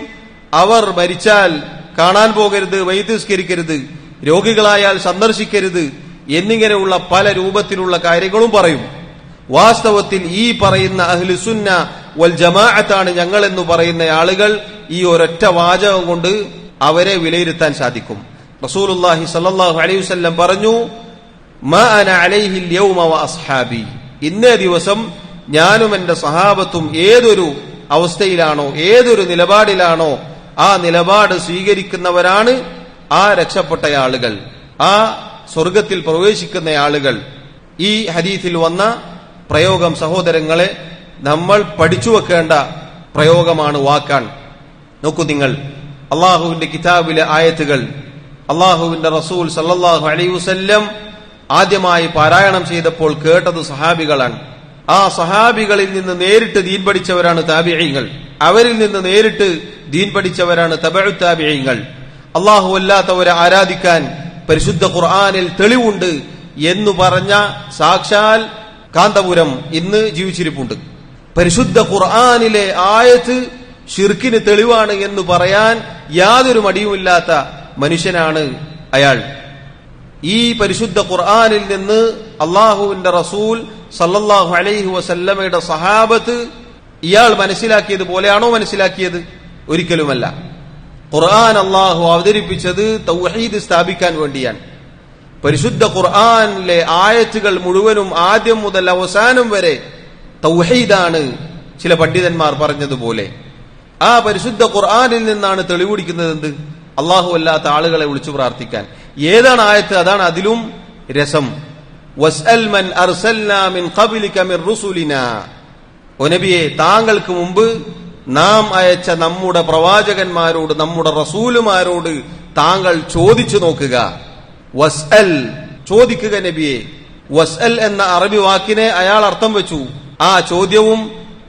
അവർ മരിച്ചാൽ കാണാൻ പോകരുത്, വൈദ്യസ്കരിക്കരുത്, രോഗികളായാൽ സന്ദർശിക്കരുത് എന്നിങ്ങനെയുള്ള പല രൂപത്തിലുള്ള കാര്യങ്ങളും പറയും. വാസ്തവത്തിൽ ഈ പറയുന്ന അഹ്ലുസുന്ന വൽ ജമാഅത്താണ് ഞങ്ങൾ എന്ന് പറയുന്ന ആളുകൾ ഈ ഒരൊറ്റ വാചകം കൊണ്ട് അവരെ വിലയിരുത്താൻ സാധിക്കും. റസൂലുള്ളാഹി സ്വല്ലല്ലാഹു അലൈഹി വസല്ലം പറഞ്ഞു, മാ അന അലൈഹി അൽയൗമ വഅസ്ഹാബി, ഇന്നേ ദിവസം ഞാനും എന്റെ സഹാബത്തും ഏതൊരു അവസ്ഥയിലാണോ, ഏതൊരു നിലപാടിലാണോ ആ നിലപാട് സ്വീകരിക്കുന്നവരാണ് ആ രക്ഷപ്പെട്ട ആളുകൾ, ആ സ്വർഗത്തിൽ പ്രവേശിക്കുന്ന ആളുകൾ. ഈ ഹദീസിൽ വന്ന പ്രയോഗം സഹോദരങ്ങളെ നമ്മൾ പഠിച്ചു വെക്കേണ്ട പ്രയോഗമാണ്, വാക്കാണ്. നോക്കൂ നിങ്ങൾ, അള്ളാഹുവിന്റെ കിതാബിലെ ആയത്തുകൾ അള്ളാഹുവിന്റെ റസൂൽ സല്ലല്ലാഹു അലൈഹി വസല്ലം ആദ്യമായി പാരായണം ചെയ്തപ്പോൾ കേട്ടത് സഹാബികളാണ്. ആ സഹാബികളിൽ നിന്ന് നേരിട്ട് ദീൻ പഠിച്ചവരാണ് താബിഈങ്ങൾ. അവരിൽ നിന്ന് നേരിട്ട് ദീൻ പഠിച്ചവരാണ് തബഉ താബിഈങ്ങൾ. അള്ളാഹു അല്ലാത്തവരെ ആരാധിക്കാൻ പരിശുദ്ധ ഖുർആനിൽ തെളിവുണ്ട് എന്ന് പറഞ്ഞ സാക്ഷാൽ കാന്തപുരം ഇന്ന് ജീവിച്ചിരിപ്പുണ്ട്. പരിശുദ്ധ ഖുർആനിലെ ആയത്ത് ശിർക്കിന് തെളിവാണ് എന്ന് പറയാൻ യാതൊരു മടിയുമില്ലാത്ത മനുഷ്യനാണ് അയാൾ. ഈ പരിശുദ്ധ ഖുർആനിൽ നിന്ന് അള്ളാഹുവിന്റെ റസൂൽ സല്ലല്ലാഹു അലൈഹി വസല്ലമയുടെ സഹാബത്ത് ഇയാൾ മനസ്സിലാക്കിയത് പോലെയാണോ മനസ്സിലാക്കിയത്? ഒരിക്കലുമല്ല. ഖുർആൻ അള്ളാഹു അവതരിപ്പിച്ചത് തൗഹീദ് സ്ഥാപിക്കാൻ വേണ്ടിയാണ്. പരിശുദ്ധ ഖുർആനിലെ ആയത്തുകൾ മുഴുവനും ആദ്യം മുതൽ അവസാനം വരെ തൗഹീദാണ്. ചില പണ്ഡിതന്മാർ പറഞ്ഞതുപോലെ ആ പരിശുദ്ധ ഖുർആനിൽ നിന്നാണ് തെളിവുപിടിക്കുന്നത് എന്ത്? അള്ളാഹു അല്ലാത്ത ആളുകളെ വിളിച്ചു പ്രാർത്ഥിക്കാൻ. ഏതാണ് ആയത്ത് അതാണ് അതിലും രസം. വസ്അൽ മൻ അർസൽനാ മിൻ ഖബ്ലിക മിർ റുസുലിനാ, ഓ നബിയെ താങ്കൾക്ക് മുമ്പ് നാം അയച്ച നമ്മുടെ പ്രവാചകന്മാരോട്, നമ്മുടെ റസൂലുമാരോട് താങ്കൾ ചോദിച്ചു നോക്കുക. വസ്അൽ ചോദിക്കുക നബിയെ. വസ്അൽ എന്ന അറബി വാക്കിനെ അയാൾ അർത്ഥം വെച്ചു. ആ ചോദ്യവും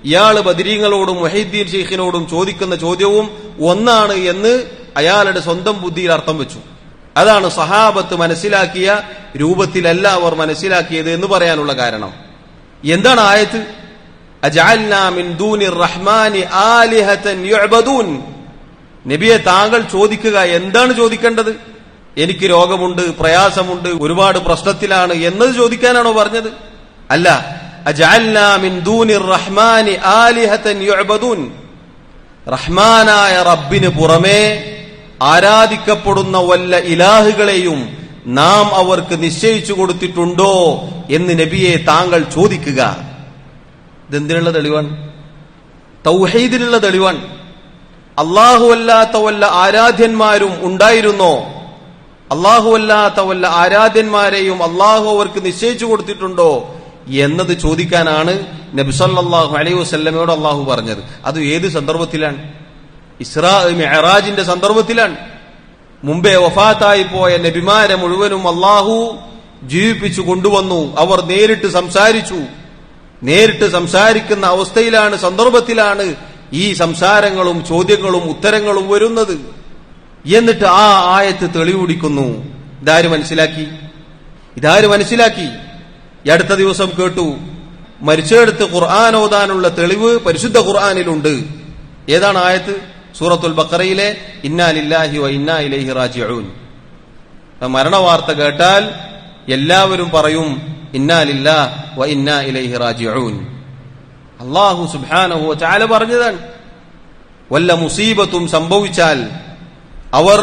ഇയാൾ ബദരീങ്ങളോടും മുഹീദ്ദീൻ ശൈഖിനോടും ചോദിക്കുന്ന ചോദ്യവും ഒന്നാണ് എന്ന് അയാളുടെ സ്വന്തം ബുദ്ധിയിൽ അർത്ഥം വെച്ചു. അതാണ് സഹാബത്ത് മനസ്സിലാക്കിയ രൂപത്തിലല്ല അവർ മനസ്സിലാക്കിയത് എന്ന് പറയാനുള്ള കാരണം. എന്താണ് ആയത്ത്? അജഅൽനാ മിൻ ദൂനിർ റഹ്മാനി ആലിഹതൻ യുഅബദൂൻ. നബിയെ താങ്കൾ ചോദിക്കുക. എന്താണ് ചോദിക്കേണ്ടത്? എനിക്ക് രോഗമുണ്ട്, പ്രയാസമുണ്ട്, ഒരുപാട് പ്രശ്നത്തിലാണ് എന്നത് ചോദിക്കാനാണോ പറഞ്ഞത്? അല്ല. അജഅൽനാ മിൻ ദൂനിർ റഹ്മാനി ആലിഹതൻ യുഅബദൂൻ. റഹ്മാനായ റബ്ബിന് പുറമേ ആരാധിക്കപ്പെടുന്ന വല്ല ഇലാഹുകളെയും നാം അവർക്ക് നിശ്ചയിച്ചു കൊടുത്തിട്ടുണ്ടോ എന്ന് നബിയെ താങ്കൾ ചോദിക്കുക. ഇതെന്തിനുള്ള തെളിവാണ്? തൗഹീദിനുള്ള തെളിവാണ്. അല്ലാഹു അല്ലാത്ത വല്ല ആരാധ്യന്മാരും ഉണ്ടായിരുന്നോ? അല്ലാഹു അല്ലാത്ത വല്ല ആരാധ്യന്മാരെയും അല്ലാഹു അവർക്ക് നിശ്ചയിച്ചു കൊടുത്തിട്ടുണ്ടോ എന്നത് ചോദിക്കാനാണ് നബി സല്ലല്ലാഹു അലൈഹി വസല്ലമയോട് അല്ലാഹു പറഞ്ഞത്. അത് ഏത് സന്ദർഭത്തിലാണ്? ഇസ്രാ മിഅ്റാജിന്റെ സന്ദർഭത്തിലാണ്. മുമ്പേ വഫാത്തായി പോയ നബിമാരെ മുഴുവനും അല്ലാഹു ജീവിപ്പിച്ചു കൊണ്ടുവന്നു. അവർ നേരിട്ട് സംസാരിച്ചു. നേരിട്ട് സംസാരിക്കുന്ന അവസ്ഥയിലാണ്, സന്ദർഭത്തിലാണ് ഈ സംസാരങ്ങളും ചോദ്യങ്ങളും ഉത്തരങ്ങളും വരുന്നത്. എന്നിട്ട് ആ ആയത്ത് തെളിവുപിടിക്കുന്നു. ഇതാര് മനസ്സിലാക്കി? ഇതാര് മനസ്സിലാക്കി? ഈ അടുത്ത ദിവസം കേട്ടു, മരിച്ചെടുത്ത് ഖുർആൻ ഓതാനുള്ള തെളിവ് പരിശുദ്ധ ഖുർആനിലുണ്ട്. ഏതാണ് ആയത്ത്? സൂറത്തുൽ ബഖറയിലെ ഇന്നാ ലില്ലാഹി വ ഇന്നാ ഇലൈഹി റാജിഊൻ. മരണവാർത്ത കേട്ടാൽ എല്ലാവരും പറയും ഇന്നാ ലില്ലാഹി വ ഇന്നാ ഇലൈഹി റാജിഊൻ. അല്ലാഹു സുബ്ഹാനഹു വ തആല പറഞ്ഞതാണ്, വല്ല മുസീബത്തും സംഭവിച്ചാൽ അവർ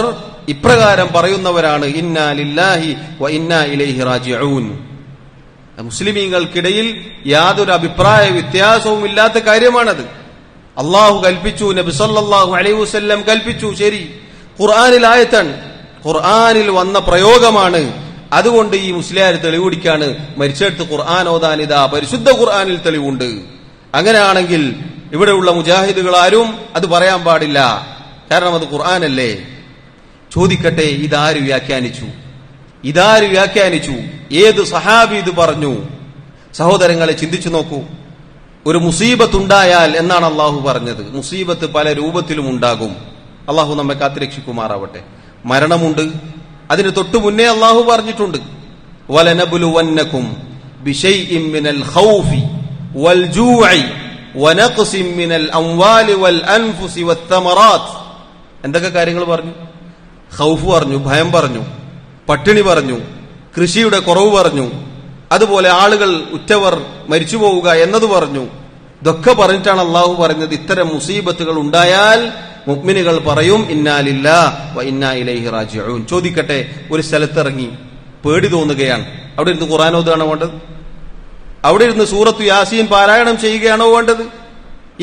ഇപ്രകാരം പറയുന്നവരാണ്, ഇന്നാ ലില്ലാഹി വ ഇന്നാ ഇലൈഹി റാജിഊൻ. മുസ്ലിമീങ്ങൾക്കിടയിൽ യാതൊരു അഭിപ്രായ വ്യത്യാസവും ഇല്ലാത്ത കാര്യമാണത്. അള്ളാഹു കൽപ്പിച്ചു, നബി സല്ലല്ലാഹു അലൈഹി വസല്ലം കൽപ്പിച്ചു. ശരി, ഖുർആനിൽ ആയത്താണ്, ഖുർആനിൽ വന്ന പ്രയോഗമാണ്. അതുകൊണ്ട് ഈ മുസ്ലിയാർ തെളിവുപിടിക്കാണ് മരിച്ചെടുത്ത് ഖുർആൻ ഓതാൻ ഇതാ പരിശുദ്ധ ഖുർആനിൽ തെളിവുണ്ട്. അങ്ങനെയാണെങ്കിൽ ഇവിടെയുള്ള മുജാഹിദുകൾ ആരും അത് പറയാൻ പാടില്ല, കാരണം അത് ഖുർആനല്ലേ. ചോദിക്കട്ടെ, ഇതാര് വ്യാഖ്യാനിച്ചു? ഇതാര് വ്യാഖ്യാനിച്ചു? ഏത് സഹാബി ഇത് പറഞ്ഞു? സഹോദരങ്ങളെ ചിന്തിച്ചു നോക്കൂ. ഒരു മുസീബത്തുണ്ടായാൽ എന്നാണ് അള്ളാഹു പറഞ്ഞത്. മുസീബത്ത് പല രൂപത്തിലും ഉണ്ടാകും. അള്ളാഹു നമ്മെ കാത്തുരക്ഷിക്കുമാറാവട്ടെ. മരണമുണ്ട്, അതിന് തൊട്ടു മുന്നേ അള്ളാഹു പറഞ്ഞിട്ടുണ്ട്, വലനബ്ലുവന്നകും ബിശൈഇൻ മിനൽ ഖൗഫി വൽ ജൂഇ വനഖ്സിൻ മിനൽ അംവാലി വൽ അൻഫുസി വത്തമറാത്ത്. എന്തൊക്കെ കാര്യങ്ങൾ പറഞ്ഞു? ഖൗഫ് പറഞ്ഞു, ഭയം പറഞ്ഞു, പട്ടിണി പറഞ്ഞു, കൃഷിയുടെ കുറവ് പറഞ്ഞു, അതുപോലെ ആളുകൾ ഉറ്റവർ മരിച്ചു പോവുക എന്നത് പറഞ്ഞു. ഇതൊക്കെ പറഞ്ഞിട്ടാണ് അള്ളാഹു പറഞ്ഞത് ഇത്തരം മുസീബത്തുകൾ ഉണ്ടായാൽ മുഅ്മിനുകൾ പറയും ഇന്നാ ലില്ലാഹി വ ഇന്നാ ഇലൈഹി റാജിഊൻ. ചോദിക്കട്ടെ, ഒരു സ്ഥലത്തിറങ്ങി പേടി തോന്നുകയാണ്, അവിടെ ഇരുന്ന് ഖുർആൻ ഓതുകയാണോ വേണ്ടത്? അവിടെ ഇരുന്ന് സൂറത്തു യാസീൻ പാരായണം ചെയ്യുകയാണോ വേണ്ടത്?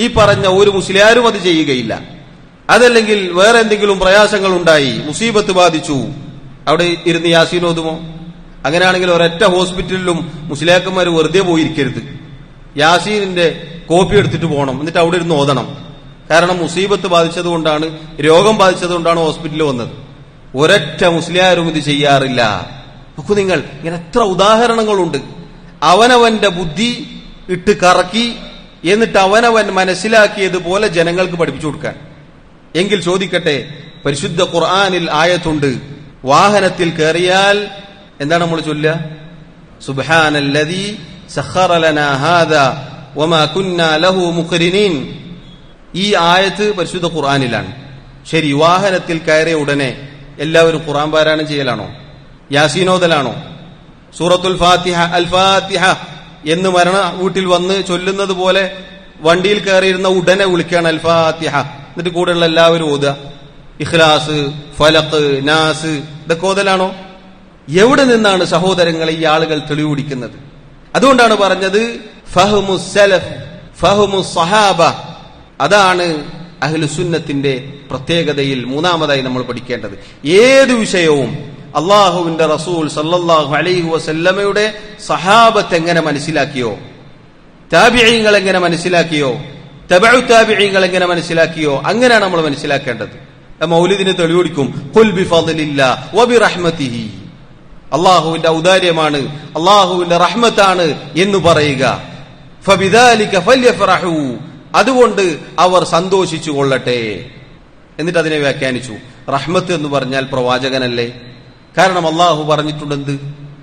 ഈ പറഞ്ഞ ഒരു മുസ്ലിയാരും അത് ചെയ്യുകയില്ല. അതല്ലെങ്കിൽ വേറെ എന്തെങ്കിലും പ്രയാസങ്ങൾ ഉണ്ടായി, മുസീബത്ത് ബാധിച്ചു, അവിടെ ഇരുന്ന് യാസീൻ ഓതുമോ? അങ്ങനെയാണെങ്കിൽ ഒരൊറ്റ ഹോസ്പിറ്റലിലും മുസ്ലിയാക്കന്മാർ വെറുതെ പോയിരിക്കരുത്. യാസീനിന്റെ കോപ്പി എടുത്തിട്ട് പോകണം, എന്നിട്ട് അവിടെ ഇരുന്ന് ഓതണം. കാരണം മുസീബത്ത് ബാധിച്ചതുകൊണ്ടാണ്, രോഗം ബാധിച്ചതുകൊണ്ടാണ് ഹോസ്പിറ്റലിൽ വന്നത്. ഒരൊറ്റ മുസ്ലിയാരും ഇത് ചെയ്യാറില്ല. നോക്കൂ നിങ്ങൾ, ഇങ്ങനെ എത്ര ഉദാഹരണങ്ങളുണ്ട്. അവനവന്റെ ബുദ്ധി ഇട്ട് കറക്കി എന്നിട്ട് അവനവൻ മനസ്സിലാക്കിയതുപോലെ ജനങ്ങൾക്ക് പഠിപ്പിച്ചു കൊടുക്കാൻ. എങ്കിൽ ചോദിക്കട്ടെ, പരിശുദ്ധ ഖുർആനിൽ ആയത്തുണ്ട്, വാഹനത്തിൽ കയറിയാൽ എന്താണ് നമ്മൾ ചൊല്ലുക? സുബ്ഹാനല്ലദീ സഖറ ലനാ ഹാദാ വമാ കുന്നാ ലഹു മുഖ്രിനീൻ. ഈ ആയത്ത് പരിശുദ്ധ ഖുർആനിലാണ്. ശരി, വാഹനത്തിൽ കയറിയ ഉടനെ എല്ലാവരും ഖുർആൻ പാരായണം ചെയ്യലാണോ? യാസീനോദലാണോ? സൂറത്തുൽ ഫാത്തിഹ, അൽ ഫാത്തിഹ എന്ന് മരണ വീട്ടിൽ വന്ന് ചൊല്ലുന്നത് പോലെ വണ്ടിയിൽ കയറിയിരുന്ന ഉടനെ വിളിക്കുകയാണ് അൽ ഫാത്തിഹ, എന്നിട്ട് കൂടെയുള്ള എല്ലാവരും ഓതുക. ഇഖ്ലാസ്, ഫലഖ്, നാസ് ഇതൊക്കെ ഓതലാണോ? എവിടെ നിന്നാണ് സഹോദരങ്ങളെ ഈ ആളുകൾ തെളിവുപിടിക്കുന്നത്? അതുകൊണ്ടാണ് പറഞ്ഞത് ഫഹ്മു സലഫ്, ഫഹ്മു സഹാബ. അതാണ് അഹ്ലുസുന്നത്തിന്റെ പ്രത്യേകതയിൽ മൂന്നാമതായി നമ്മൾ പഠിക്കേണ്ടത്. ഏത് വിഷയവും അള്ളാഹുവിന്റെ റസൂൽ സല്ലല്ലാഹു അലൈഹി വസല്ലമയുടെ സഹാബത്ത് എങ്ങനെ മനസ്സിലാക്കിയോ, താബിഈങ്ങൾ എങ്ങനെ മനസ്സിലാക്കിയോ, തബഉ താബിഈങ്ങൾ എങ്ങനെ മനസ്സിലാക്കിയോ, അങ്ങനെയാണ് നമ്മൾ മനസ്സിലാക്കേണ്ടത്. മൗലിദിന് തെളിവെടുക്കും, ഖുൽ ബിഫദ്ലില്ലാഹി വബിറഹ്മതിഹി, അള്ളാഹുവിന്റെ ഔദാര്യമാണ്, അള്ളാഹുവിന്റെ റഹ്മത്താണ് എന്ന് പറയുക. ഫബിദാലിക ഫല്യഫറഹു, അതുകൊണ്ട് അവർ സന്തോഷിച്ചു കൊള്ളട്ടെ. എന്നിട്ട് അതിനെ വ്യാഖ്യാനിച്ചു, റഹ്മത്ത് എന്ന് പറഞ്ഞാൽ പ്രവാചകനല്ലേ? കാരണം അള്ളാഹു പറഞ്ഞിട്ടുണ്ടെന്ത്?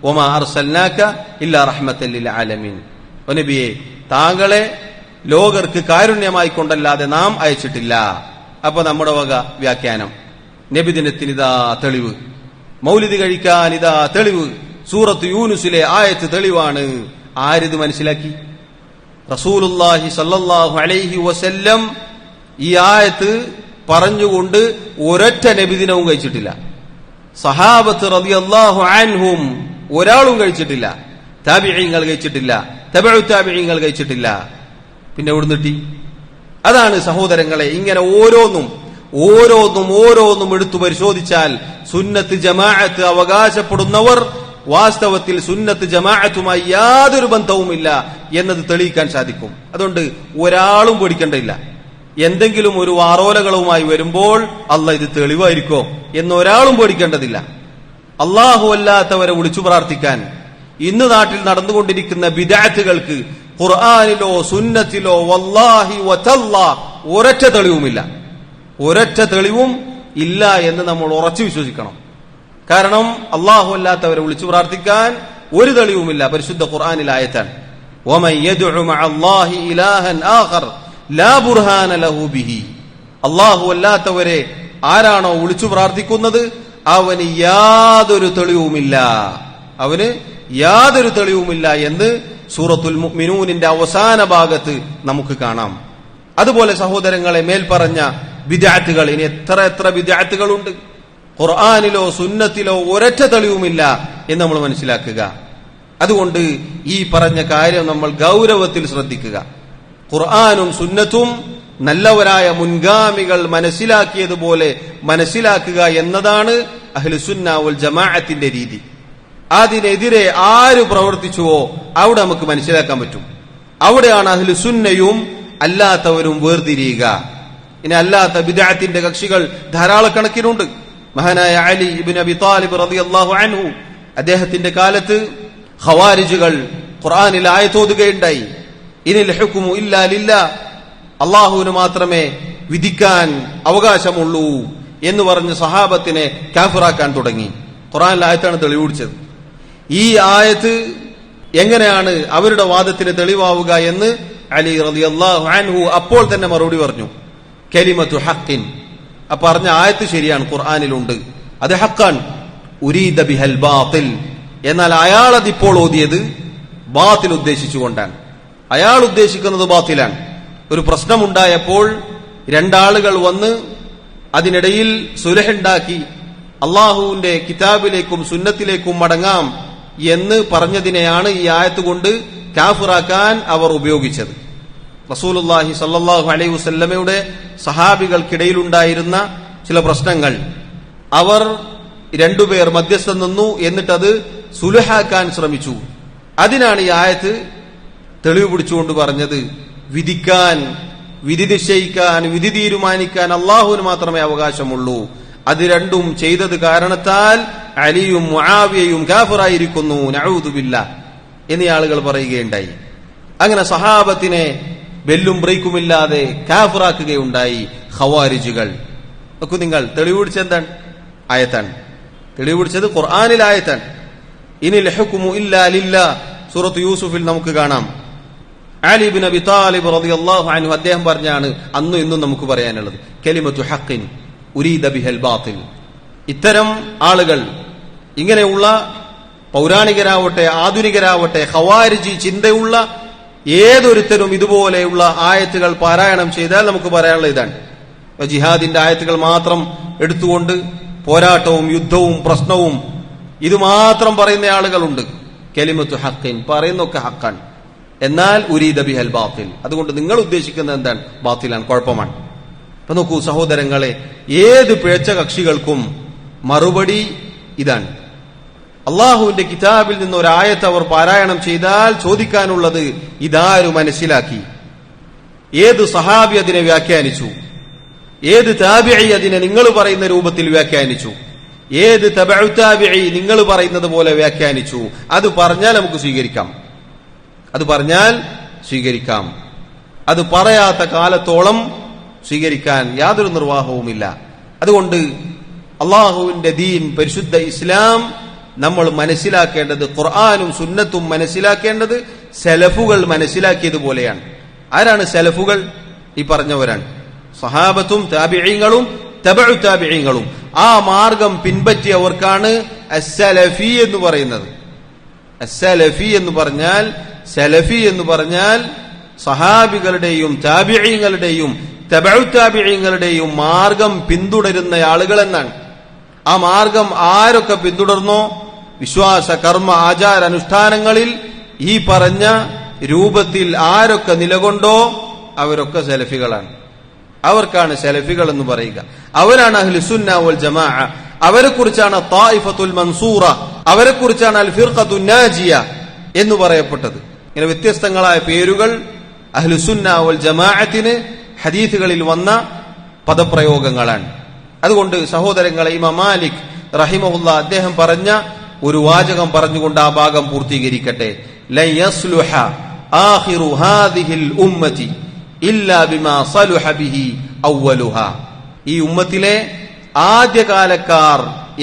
വമാ അർസൽനാക ഇല്ലാ റഹ്മത്തൻ ലിൽ ആലമീൻ. നബിയെ, താങ്കളെ ലോകർക്ക് കാരുണ്യമായി കൊണ്ടല്ലാതെ നാം അയച്ചിട്ടില്ല. അപ്പൊ നമ്മുടെ വക വ്യാഖ്യാനം, നബിദിനത്തിന് ഇതാ തെളിവ്, മൗലിദ് കഴിക്കാൻ ഇതാ തെളിവ്, സൂറത്ത് യൂനുസിലെ ആയത്ത് തെളിവാണ്. ആരിത് മനസ്സിലാക്കി? റസൂലുള്ളാഹി സല്ലല്ലാഹു അലൈഹി വസല്ലം ഈ ആയത്ത് പറഞ്ഞുകൊണ്ട് ഒരൊറ്റ നബിദിനവും കഴിച്ചിട്ടില്ല. സഹാബത്ത് റളിയല്ലാഹു അൻഹും ഒരാളും കഴിച്ചിട്ടില്ല. താബിഈങ്ങൾ കഴിച്ചിട്ടില്ല, തബഉ താബിഈങ്ങൾ കഴിച്ചിട്ടില്ല. പിന്നെ എവിടെ കിട്ടി? അതാണ് സഹോദരങ്ങളെ, ഇങ്ങനെ ഓരോന്നും ഓരോന്നും ഓരോന്നും എടുത്തു പരിശോധിച്ചാൽ സുന്നത്ത് ജമാഅത്ത് അവകാശപ്പെടുന്നവർ വാസ്തവത്തിൽ സുന്നത്ത് ജമാഅത്തുമായി യാതൊരു ബന്ധവുമില്ല എന്നത് തെളിയിക്കാൻ സാധിക്കും. അതുകൊണ്ട് ഒരാളും പേടിക്കേണ്ടതില്ല. എന്തെങ്കിലും ഒരു വാറോലകളുമായി വരുമ്പോൾ അല്ലാഹ് ഇത് തെളിവായിരിക്കോ എന്നൊരാളും പേടിക്കേണ്ടതില്ല. അല്ലാഹു അല്ലാത്തവരെ വിളിച്ചു പ്രാർത്ഥിക്കാൻ ഇന്ന് നാട്ടിൽ നടന്നുകൊണ്ടിരിക്കുന്ന ബിദ്അത്തുകൾക്ക് ഖുർആനിലോ സുന്നത്തിലോ വല്ലാഹി വതല്ലാ ഒരൊറ്റ തെളിവുമില്ല. ഒരൊറ്റ തെളിവും ഇല്ല എന്ന് നമ്മൾ ഉറച്ചു വിശ്വസിക്കണം. കാരണം അല്ലാഹു അല്ലാത്തവരെ വിളിച്ചു പ്രാർത്ഥിക്കാൻ ഒരു തെളിവുമില്ല. പരിശുദ്ധ ഖുർആനിൽ ആയത്താണ്, വമൻ യദ്ഉ മഅല്ലാഹി ഇലാഹൻ ആഖർ ലാ ബുർഹാന ലഹു ബിഹി. അല്ലാഹു അല്ലാത്തവരെ ആരാണോ വിളിച്ചു പ്രാർത്ഥിക്കുന്നത് അവന് യാതൊരു തെളിവുമില്ല, അവന് യാതൊരു തെളിവുമില്ല എന്ന് സൂറത്തുൽ മുഅ്മിനൂനിന്റെ അവസാന ഭാഗത്ത് നമുക്ക് കാണാം. അതുപോലെ സഹോദരങ്ങളെ, മേൽപ്പറഞ്ഞ ബിദ്അത്തുകൾ, ഇനി എത്ര എത്ര ബിദ്അത്തുകളുണ്ട്. ഖുർആനിലോ സുന്നത്തിലോ ഒരൊറ്റ തെളിവുമില്ല എന്ന് നമ്മൾ മനസ്സിലാക്കുക. അതുകൊണ്ട് ഈ പറഞ്ഞ കാര്യം നമ്മൾ ഗൗരവത്തിൽ ശ്രദ്ധിക്കുക. ഖുർആനും സുന്നത്തും നല്ലവരായ മുൻഗാമികൾ മനസ്സിലാക്കിയതുപോലെ മനസ്സിലാക്കുക എന്നതാണ് അഹ്ലുസുന്ന വൽ ജമാഅത്തിന്റെ രീതി. അതിനെതിരെ ആര് പ്രവർത്തിച്ചുവോ അവിടെ നമുക്ക് മനസ്സിലാക്കാൻ പറ്റും. അവിടെയാണ് അഹ്ലുസുന്നയും അല്ലാത്തവരും വേർതിരിയുക. ഇനി അല്ലാത്ത ബിദ്അത്തിന്റെ കക്ഷികൾ ധാരാളക്കണക്കിനുണ്ട്. മഹാനായ അലി ഇബ്നു അബി താലിബ് റളിയല്ലാഹു അൻഹു, അദ്ദേഹത്തിന്റെ കാലത്ത് ഖവാരിജുകൾ ഖുർആനിൽ ആയത്തോതുകയുണ്ടായി. ഇനിൽ ഹുക്മു ഇല്ലാ ലില്ലാഹ്, അള്ളാഹുവിന് മാത്രമേ വിധിക്കാൻ അവകാശമുള്ളൂ എന്ന് പറഞ്ഞ് സഹാബത്തിനെ കാഫിറാക്കാൻ തുടങ്ങി. ഖുർആനിലെ ആയത്താണ് തെളിവുപിടിച്ചത്. ഈ ആയത്ത് എങ്ങനെയാണ് അവരുടെ വാദത്തിന് തെളിവാവുക എന്ന് അലി റളിയല്ലാഹു അൻഹു അപ്പോൾ തന്നെ മറുപടി പറഞ്ഞു, കലിമത്തു ഹഖ്ഖിൻ. പറഞ്ഞ ആയത്ത് ശരിയാണ്, ഖുർആനിലുണ്ട്, അത് ഹഖ്ഖാൻ, ഉരീദ ബിഹൽ ബാത്തിൽ. എന്നാൽ അയാൾ അതിപ്പോൾ ഓതിയത് ബാത്തിൽ ഉദ്ദേശിച്ചുകൊണ്ടാണ്. അയാൾ ഉദ്ദേശിക്കുന്നത് ബാത്തിലാണ്. ഒരു പ്രശ്നമുണ്ടായപ്പോൾ രണ്ടാളുകൾ വന്ന് അതിനിടയിൽ സുലഹുണ്ടാക്കി അള്ളാഹുവിന്റെ കിതാബിലേക്കും സുന്നത്തിലേക്കും മടങ്ങാം എന്ന് പറഞ്ഞതിനെയാണ് ഈ ആയത്ത് കൊണ്ട് കാഫിറാക്കാൻ അവർ ഉപയോഗിച്ചത്. റസൂലുള്ളാഹി സ്വല്ലല്ലാഹു അലൈഹി വസല്ലമയുടെ സഹാബികൾക്കിടയിലുണ്ടായിരുന്ന ചില പ്രശ്നങ്ങൾ, അവർ രണ്ടുപേർ മധ്യസ്ഥം നിന്നു, എന്നിട്ടത് സുലഹാക്കാൻ ശ്രമിച്ചു. അതിനാണ് ഈ ആയത്ത് തെളിവ് പിടിച്ചുകൊണ്ട് പറഞ്ഞത്, വിധിക്കാൻ, വിധി നിശ്ചയിക്കാൻ, വിധി തീരുമാനിക്കാൻ അള്ളാഹുവിന് മാത്രമേ അവകാശമുള്ളൂ. അത് രണ്ടും ചെയ്തത് കാരണത്താൽ അലിയും മുആവിയയും കാഫിറായിരിക്കുന്നു, നഊദു ബില്ലാഹ് എന്നീ ആളുകൾ പറയുകയുണ്ടായി. അങ്ങനെ സഹാബത്തിനെ ബെല്ലും ബ്രേക്കുമില്ലാതെ കാഫിറാക്കുകയുണ്ടായി ഖവാരിജുകൾ. നോക്കൂ നിങ്ങൾ, തെളിവ് പിടിച്ചത് എന്താണ്? ആയത്താണ്. തെളിവ് പിടിച്ചത് ഖുർആനിൽ ആയത്താണ്. ഇനിൽ ഹുക്മു ഇല്ലാ ലില്ലാഹ്, സൂറത്ത് യൂസുഫിൽ നമുക്ക് കാണാം. അലി ഇബ്നു അബി താലിബ് റളിയല്ലാഹു അൻഹു അദ്ദേഹം പറഞ്ഞാണ് അന്നും ഇന്നും നമുക്ക് പറയാനുള്ളത്, കലിമത്തു ഹഖ്ഖിൻ ഉരീദ ബിഹൽ ബാത്തിൽ. ഇത്തരം ആളുകൾ, ഇങ്ങനെയുള്ള പൗരാണികരാവട്ടെ ആധുനികരാവട്ടെ ഖവാരിജി ചിന്തയുള്ള ഏതൊരുത്തരും ഇതുപോലെയുള്ള ആയത്തുകൾ പാരായണം ചെയ്താൽ നമുക്ക് പറയാനുള്ള ഇതാണ്. ജിഹാദിന്റെ ആയത്തുകൾ മാത്രം എടുത്തുകൊണ്ട് പോരാട്ടവും യുദ്ധവും പ്രശ്നവും ഇത് മാത്രം പറയുന്ന ആളുകളുണ്ട്. കലിമത്തു ഹഖ്ഖിൻ പറയുന്നൊക്കെ ഹഖ്ഖാൻ, എന്നാൽ ഉരീദ ബിഹൽ ബാത്തിൽ, അതുകൊണ്ട് നിങ്ങൾ ഉദ്ദേശിക്കുന്നത് എന്താണ്? ബാത്തിലാണ്, കുഴപ്പമാണ്. അപ്പൊ നോക്കൂ സഹോദരങ്ങളെ, ഏത് പിഴച്ച കക്ഷികൾക്കും മറുപടി ഇതാണ്. അള്ളാഹുവിന്റെ കിതാബിൽ നിന്ന് ഒരായത്ത് അവർ പാരായണം ചെയ്താൽ ചോദിക്കാനുള്ളത്, ഇതാരു മനസ്സിലാക്കി? ഏത് സഹാബി അതിനെ വ്യാഖ്യാനിച്ചു? ഏത് താബിഈ അതിനെ നിങ്ങൾ പറയുന്ന രൂപത്തിൽ വ്യാഖ്യാനിച്ചു? ഏത് തബഉ താബിഈ നിങ്ങൾ പറയുന്നത് പോലെ വ്യാഖ്യാനിച്ചു? അത് പറഞ്ഞാൽ നമുക്ക് സ്വീകരിക്കാം, അത് പറഞ്ഞാൽ സ്വീകരിക്കാം. അത് പറയാത്ത കാലത്തോളം സ്വീകരിക്കാൻ യാതൊരു നിർവാഹവുമില്ല. അതുകൊണ്ട് അള്ളാഹുവിന്റെ ദീൻ, പരിശുദ്ധ ഇസ്ലാം നമ്മൾ മനസ്സിലാക്കേണ്ടത്, ഖുർആനും സുന്നത്തും മനസ്സിലാക്കേണ്ടത് സലഫുകൾ മനസ്സിലാക്കിയതുപോലെയാണ്. ആരാണ് സലഫുകൾ? ഈ പറഞ്ഞവരാണ് സഹാബത്തും താബിഈങ്ങളും തബഉ താബിഈങ്ങളും. ആ മാർഗം പിൻപറ്റിയവർക്കാണ് അസ്സലഫി എന്ന് പറയുന്നത്. അസ്സലഫി എന്ന് പറഞ്ഞാൽ, സലഫി എന്ന് പറഞ്ഞാൽ സഹാബികളുടെയും താബിഈങ്ങളുടെയും തബഉ താബിഈങ്ങളുടെയും മാർഗം പിന്തുടരുന്ന ആളുകൾ എന്നാണ്. ആ മാർഗം ആരൊക്കെ പിന്തുടർന്നോ, വിശ്വാസ കർമ്മ ആചാര അനുഷ്ഠാനങ്ങളിൽ ഈ പറഞ്ഞ രൂപത്തിൽ ആരൊക്കെ നിലകൊണ്ടോ അവരൊക്കെ സലഫികളാണ്. അവർക്കാണ് സലഫികൾ എന്ന് പറയുക. അവരാണ് അഹ്ലുസുന്ന വൽ ജമാഅ. അവരെ കുറിച്ചാണ് ത്വായിഫത്തുൽ മൻസൂറ, അവരെ കുറിച്ചാണ് അൽ ഫിർഖത്തുൻ നാജിയ എന്ന് പറയപ്പെട്ടത്. ഇങ്ങനെ വ്യത്യസ്തങ്ങളായ പേരുകൾ അഹ്ലുസുന്ന വൽ ജമാഅത്തിന് ഹദീസുകളിൽ വന്ന പദപ്രയോഗങ്ങളാണ്. അതുകൊണ്ട് സഹോദരങ്ങളെ, ഇമാം മാലിക് റഹിമഹുല്ലാ അദ്ദേഹം പറഞ്ഞ ഒരു വാചകം പറഞ്ഞുകൊണ്ട് ആ ഭാഗം പൂർത്തീകരിക്കട്ടെ. ലൻ യസ്ലുഹ ആഖിറു ഹാദിഹിൽ ഉമ്മത്തി ഇല്ലാ ബിമാ സലുഹ ബിഹി അവ്വലുഹാ. ഈ ഉമ്മത്തിലെ ആദ്യകാലക്കാർ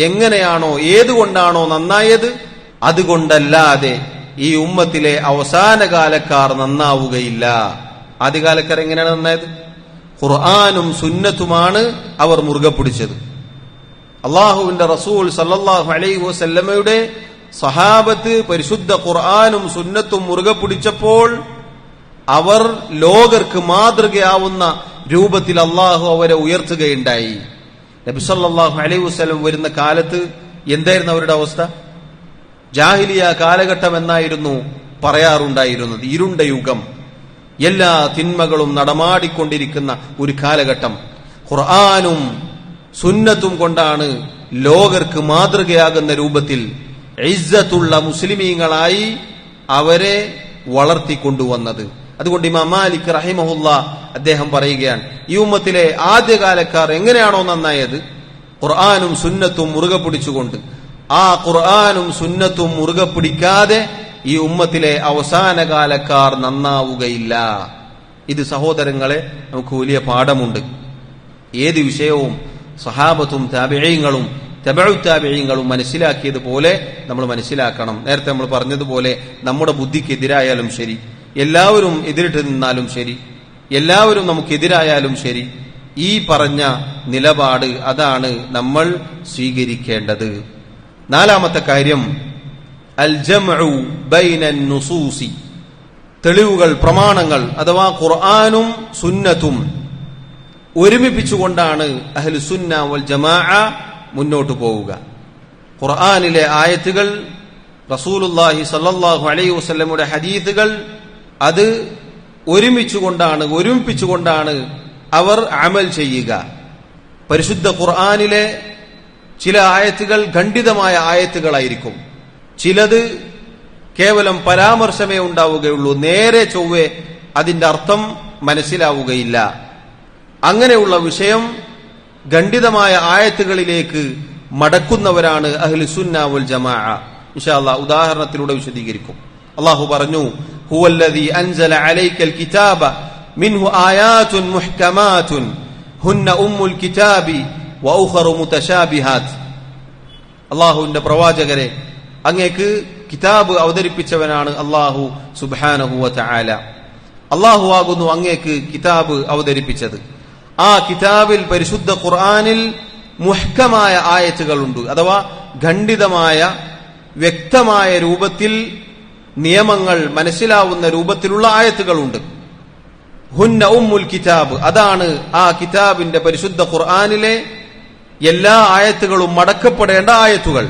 എങ്ങനെയാണോ, ഏതുകൊണ്ടാണോ നന്നായത്, അതുകൊണ്ടല്ലാതെ ഈ ഉമ്മത്തിലെ അവസാന കാലക്കാർ നന്നാവുകയില്ല. ആദ്യകാലക്കാർ എങ്ങനെയാണ് നന്നായത്? ഖുർആനും സുന്നത്തുമാണ് അവർ മുറുകെ പിടിച്ചത്. അള്ളാഹുവിന്റെ റസൂൽ സല്ലല്ലാഹു അലൈഹി വസല്ലമയുടെ സഹാബത്ത് പരിശുദ്ധ ഖുർആനും സുന്നത്തും മുറുകെ പിടിച്ചപ്പോൾ അവർ ലോകർക്ക് മാതൃകയാവുന്ന രൂപത്തിൽ അള്ളാഹു അവരെ ഉയർത്തുകയുണ്ടായി. നബി സല്ലല്ലാഹു അലൈഹി വസല്ലം വരുന്ന കാലത്ത് എന്തായിരുന്നു അവരുടെ അവസ്ഥ? ജാഹിലിയ കാലഘട്ടം എന്നായിരുന്നു പറയാറുണ്ടായിരുന്നത്. ഇരുണ്ട യുഗം, എല്ലാ തിന്മകളും നടമാടിക്കൊണ്ടിരിക്കുന്ന ഒരു കാലഘട്ടം. ഖുർആനും സുന്നത്തും കൊണ്ടാണ് ലോകർക്ക് മാതൃകയാകുന്ന രൂപത്തിൽ ഇസ്സത്തുള്ള മുസ്ലിമീങ്ങളായി അവരെ വളർത്തിക്കൊണ്ടുവന്നത്. അതുകൊണ്ട് ഇമാം മാലിക് റഹിമഹുല്ലാ അദ്ദേഹം പറയുകയാണ്, ഈ ഉമ്മത്തിലെ ആദ്യകാലക്കാർ എങ്ങനെയാണോ നന്നായത്? ഖുർആനും സുന്നത്തും മുറുകെ പിടിച്ചുകൊണ്ട്. ആ ഖുർആനും സുന്നത്തും മുറുകെ പിടിക്കാതെ ഈ ഉമ്മത്തിലെ അവസാനകാലക്കാർ നന്നാവുകയില്ല. ഇത് സഹോദരങ്ങളെ നമുക്ക് വലിയ പാഠമുണ്ട്. ഏത് വിഷയവും സഹാബത്തും താബിഈങ്ങളും തബഉ താബിഈങ്ങളും മനസ്സിലാക്കിയതുപോലെ നമ്മൾ മനസ്സിലാക്കണം. നേരത്തെ നമ്മൾ പറഞ്ഞതുപോലെ നമ്മുടെ ബുദ്ധിക്കെതിരായാലും ശരി, എല്ലാവരും എതിരിട്ട് നിന്നാലും ശരി, എല്ലാവരും നമുക്കെതിരായാലും ശരി, ഈ പറഞ്ഞ നിലപാട് അതാണ് നമ്മൾ സ്വീകരിക്കേണ്ടത്. നാലാമത്തെ കാര്യം അൽ ജംഉ ബൈനൻ നുസൂസി, തെളിവുകൾ, പ്രമാണങ്ങൾ അഥവാ ഖുർആനും സുന്നത്തും ഒരുമിപ്പിച്ചുകൊണ്ടാണ് അഹ്ലുസുന്ന വൽ ജമാഅ മുന്നോട്ടു പോവുക. ഖുർആനിലെ ആയത്തുകൾ, റസൂലുള്ളാഹി സ്വല്ലല്ലാഹു അലൈഹി വസല്ലമയുടെ ഹദീസുകൾ, അത് ഒരുമിപ്പിച്ചുകൊണ്ടാണ് അവർ അമൽ ചെയ്യുക. പരിശുദ്ധ ഖുർആനിലെ ചില ആയത്തുകൾ ഖണ്ഡിതമായ ആയത്തുകളായിരിക്കും. ചിലത് കേവലം പരാമർശമേ ഉണ്ടാവുകയുള്ളൂ, നേരെ ചൊവ്വേ അതിന്റെ അർത്ഥം മനസ്സിലാവുകയില്ല. അങ്ങനെയുള്ള വിഷയം ഖണ്ഡിതമായ ആയത്തുകളിലേക്ക് മടക്കുന്നവരാണ് അഹ്ലുസുന്ന വൽ ജമാഅ. ഇൻഷാ അല്ലാഹ് ഉദാഹരണത്തിലൂടെ വിശദീകരിക്കും. അല്ലാഹു പറഞ്ഞു, ഹുവല്ലദീ അൻസല അലൈക്കൽ കിതാബ മിൻഹു ആയാതുൻ മുഹ്കമാതുൻ ഹുന്ന ഉമ്മുൽ കിതാബി വഉഖറു മുതശാബിഹാത്ത്. അല്ലാഹുവിന്റെ പ്രവാചകരെ, അങ്ങേക്ക് കിതാബ് അവതരിപ്പിച്ചവനാണ് അല്ലാഹു സുബ്ഹാനഹു വ തആല. അല്ലാഹു ആകുന്നു അങ്ങേക്ക് കിതാബ് അവതരിപ്പിച്ചത്. ആ കിതാബിൽ, പരിശുദ്ധ ഖുർആനിൽ മുഹ്കമായ ആയത്തുകളുണ്ട്, അഥവാ ഖണ്ഡിതമായ വ്യക്തമായ രൂപത്തിൽ നിയമങ്ങൾ മനസ്സിലാവുന്ന രൂപത്തിലുള്ള ആയത്തുകളുണ്ട്. ഹുന്ന ഉമ്മുൽ കിതാബ്, അതാണ് ആ കിതാബിന്റെ, പരിശുദ്ധ ഖുർആനിലെ എല്ലാ ആയത്തുകളും മടക്കപ്പെടേണ്ട ആയത്തുകൾ.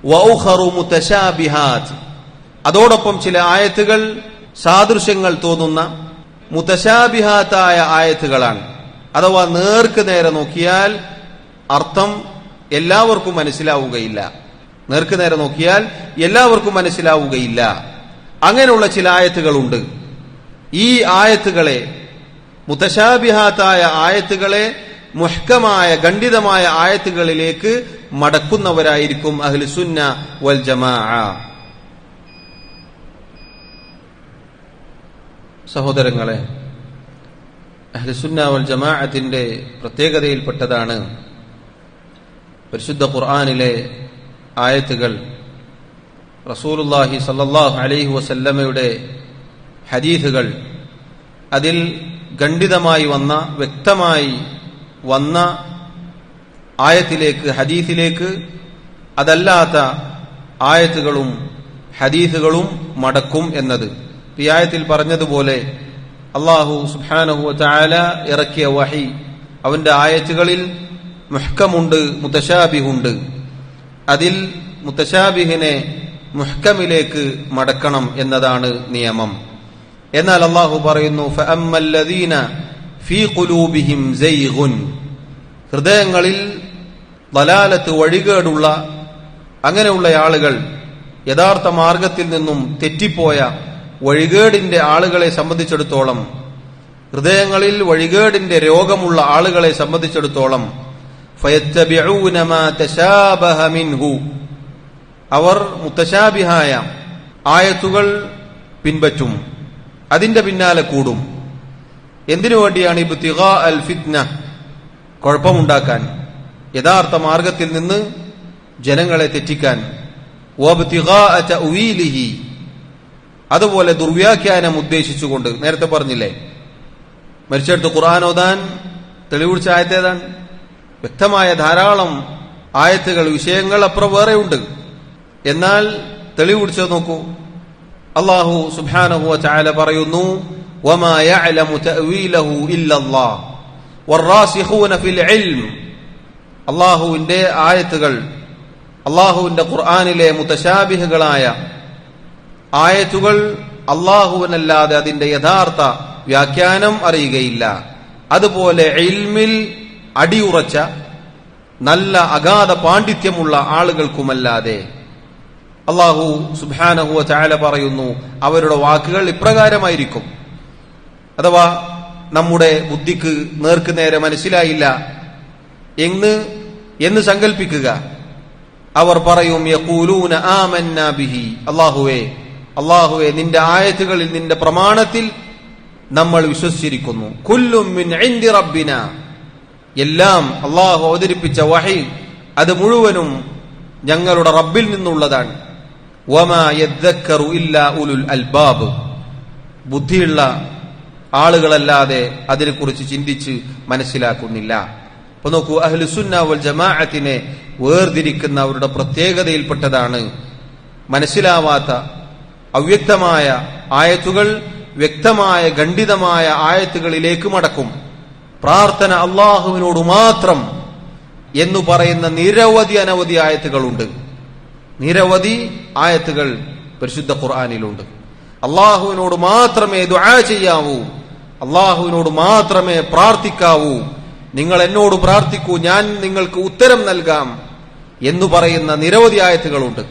വഉഖറു മുതശാബിഹാത്ത്, അതോടൊപ്പം ചില ആയത്തുകൾ സാദൃശ്യങ്ങൾ തോന്നുന്ന മുതശാബിഹാത്തായ ആയത്തുകളാണ്. അഥവാ നേർക്ക് നേരെ നോക്കിയാൽ അർത്ഥം എല്ലാവർക്കും മനസ്സിലാവുകയില്ല. നേർക്ക് നേരെ നോക്കിയാൽ എല്ലാവർക്കും മനസ്സിലാവുകയില്ല. അങ്ങനെയുള്ള ചില ആയത്തുകളുണ്ട്. ഈ ആയത്തുകളെ, മുതശാബിഹാത്തായ ആയത്തുകളെ മുഹ്കമായ ഖണ്ഡിതമായ ആയത്തുകളിലേക്ക് മടക്കുന്നവരായിരിക്കും അഹ്ലുസുന്ന വൽ ജമാഅ. സഹോദരങ്ങളെ, അഹ്ലുസുന്ന വൽ ജമാഅത്തിന്റെ പ്രത്യേകതയിൽപ്പെട്ടതാണ് പരിശുദ്ധ ഖുർആനിലെ ആയത്തുകൾ റസൂലുള്ളാഹി സ്വല്ലല്ലാഹു അലൈഹി വസല്ലമയുടെ ഹദീസുകൾ, അതിൽ ഖണ്ഡിതമായി വന്ന, വ്യക്തമായി വന്ന ആയത്തിലേക്ക്, ഹദീസിലേക്ക് അതല്ലാത്ത ആയത്തുകളും ഹദീസുകളും മടക്കും എന്നത്. ഈ ആയത്തിൽ പറഞ്ഞതുപോലെ അല്ലാഹു സുബ്ഹാനഹു വ തആല ഇറക്കിയ വഹി, അവന്റെ ആയത്തുകളിൽ മുഹ്കമുണ്ട്, മുതശാബിഹുണ്ട്. അതിൽ മുതശാബിഹിനെ മുഹ്കമിലേക്ക് മടക്കണം എന്നതാണ് നിയമം. എന്നാൽ അല്ലാഹു പറയുന്നു, ഫഅമ്മല്ലദീന ഫീ ഖുലൂബിഹിം സൈഗുൻ, ഹൃദയങ്ങളിൽ ദലാലത്ത്, വഴികേടുള്ള അങ്ങനെയുള്ള ആളുകൾ, യഥാർത്ഥ മാർഗത്തിൽ നിന്നും തെറ്റിപ്പോയ വഴികേടിന്റെ ആളുകളെ സംബന്ധിച്ചിടത്തോളം, ഹൃദയങ്ങളിൽ വഴികേടിന്റെ രോഗമുള്ള ആളുകളെ സംബന്ധിച്ചിടത്തോളം, ഫയത്തബിഊന മാ തശാബഹ മിൻഹു, അവർ മുതശാബിഹായ ആയത്തുകൾ പിൻപറ്റും, അതിന്റെ പിന്നാലെ കൂടും. എന്തിനു വേണ്ടിയാണ്? ഇബ്തിഗാ അൽ ഫിത്ന, കുഴപ്പമുണ്ടാക്കാൻ, യഥാർത്ഥ മാർഗത്തിൽ നിന്ന് ജനങ്ങളെ തെറ്റിക്കാൻ. വബ്തിഗാ തഅ്വീലിഹി, അതുപോലെ ദുർവ്യാഖ്യാനം ഉദ്ദേശിച്ചുകൊണ്ട്. നേരത്തെ പറഞ്ഞില്ലേ, മരിച്ചെടുത്ത് ഖുർആൻ ഓതാൻ തെളിവുപിടിച്ച ആയത്തേതാണ്. വ്യക്തമായ ധാരാളം ആയത്തുകൾ, വിഷയങ്ങൾ അപ്പുറം വേറെയുണ്ട്. എന്നാൽ തെളിവുപിടിച്ചത് നോക്കൂ. അല്ലാഹു സുബ്ഹാനഹു വ തആല പറയുന്നു, വമാ യഅലമു തഅ്വീലഹു ഇല്ലല്ലാഹ് വറാസിഖൂന ഫിൽ ഇൽം. അല്ലാഹുവിന്റെ ആയത്തുകൾ, അല്ലാഹുവിന്റെ ഖുർആനിലെ മുതശാബിഹുകളായ ആയത്തുകൾ അല്ലാഹുവിനല്ലാതെ അതിന്റെ യഥാർത്ഥ വ്യാഖ്യാനം അറിയുകയില്ല. അതുപോലെ ഇൽമിൽ അടിയുറച്ച നല്ല അഗാധ പാണ്ഡിത്യമുള്ള ആളുകൾക്കുമല്ലാതെ. അല്ലാഹു സുബ്ഹാനഹു വ തആല പറയുന്നു, അവരുടെ വാക്കുകൾ ഇപ്രകാരമായിരിക്കും. അഥവാ നമ്മുടെ ബുദ്ധിക്ക് നേർക്ക് നേരെ മനസ്സിലായില്ല എന്ന് സങ്കല്പിക്കുക. അവർ പറയും, യഖൂലൂന ആമന്നാ ബിഹി, അല്ലാഹുവേ, അല്ലാഹുവേ നിന്റെ ആയത്തുകളിൽ നിന്റെ പ്രമാണത്തിൽ നമ്മൾ വിശ്വസിച്ചിരിക്കുന്നു. കുല്ലും മിൻ ഇൻദി റബ്ബിന, എല്ലാം അല്ലാഹു അവതരിപ്പിച്ച വഹി അത് മുഴുവനും ഞങ്ങളുടെ റബ്ബിൽ നിന്നുള്ളതാണ്. വമാ യദ്ദക്കറു ഇല്ലാ ഉലുൽ അൽബാബ്, ബുദ്ധിയുള്ള ആളുകളല്ലാതെ അതിനെക്കുറിച്ച് ചിന്തിച്ച് മനസ്സിലാക്കുന്നില്ല. അപ്പൊ നോക്കൂ, അഹ്ലുസുന്ന വൽ ജമാഅത്തിനെ വേർതിരിക്കുന്ന അവരുടെ പ്രത്യേകതയിൽപ്പെട്ടതാണ് മനസ്സിലാവാത്ത അവ്യക്തമായ ആയത്തുകൾ വ്യക്തമായ ഖണ്ഡിതമായ ആയത്തുകളിലേക്ക് മടക്കും. പ്രാർത്ഥന അള്ളാഹുവിനോട് മാത്രം എന്ന് പറയുന്ന നിരവധി അനവധി ആയത്തുകളുണ്ട്. നിരവധി ആയത്തുകൾ പരിശുദ്ധ ഖുർആനിലുണ്ട്. അള്ളാഹുവിനോട് മാത്രമേ ദുആ ചെയ്യാവൂ, അള്ളാഹുവിനോട് മാത്രമേ പ്രാർത്ഥിക്കാവൂ, നിങ്ങൾ എന്നോട് പ്രാർത്ഥിക്കൂ, ഞാൻ നിങ്ങൾക്ക് ഉത്തരം നൽകാം എന്ന് പറയുന്ന നിരവധി ആയത്തുകളുണ്ട്.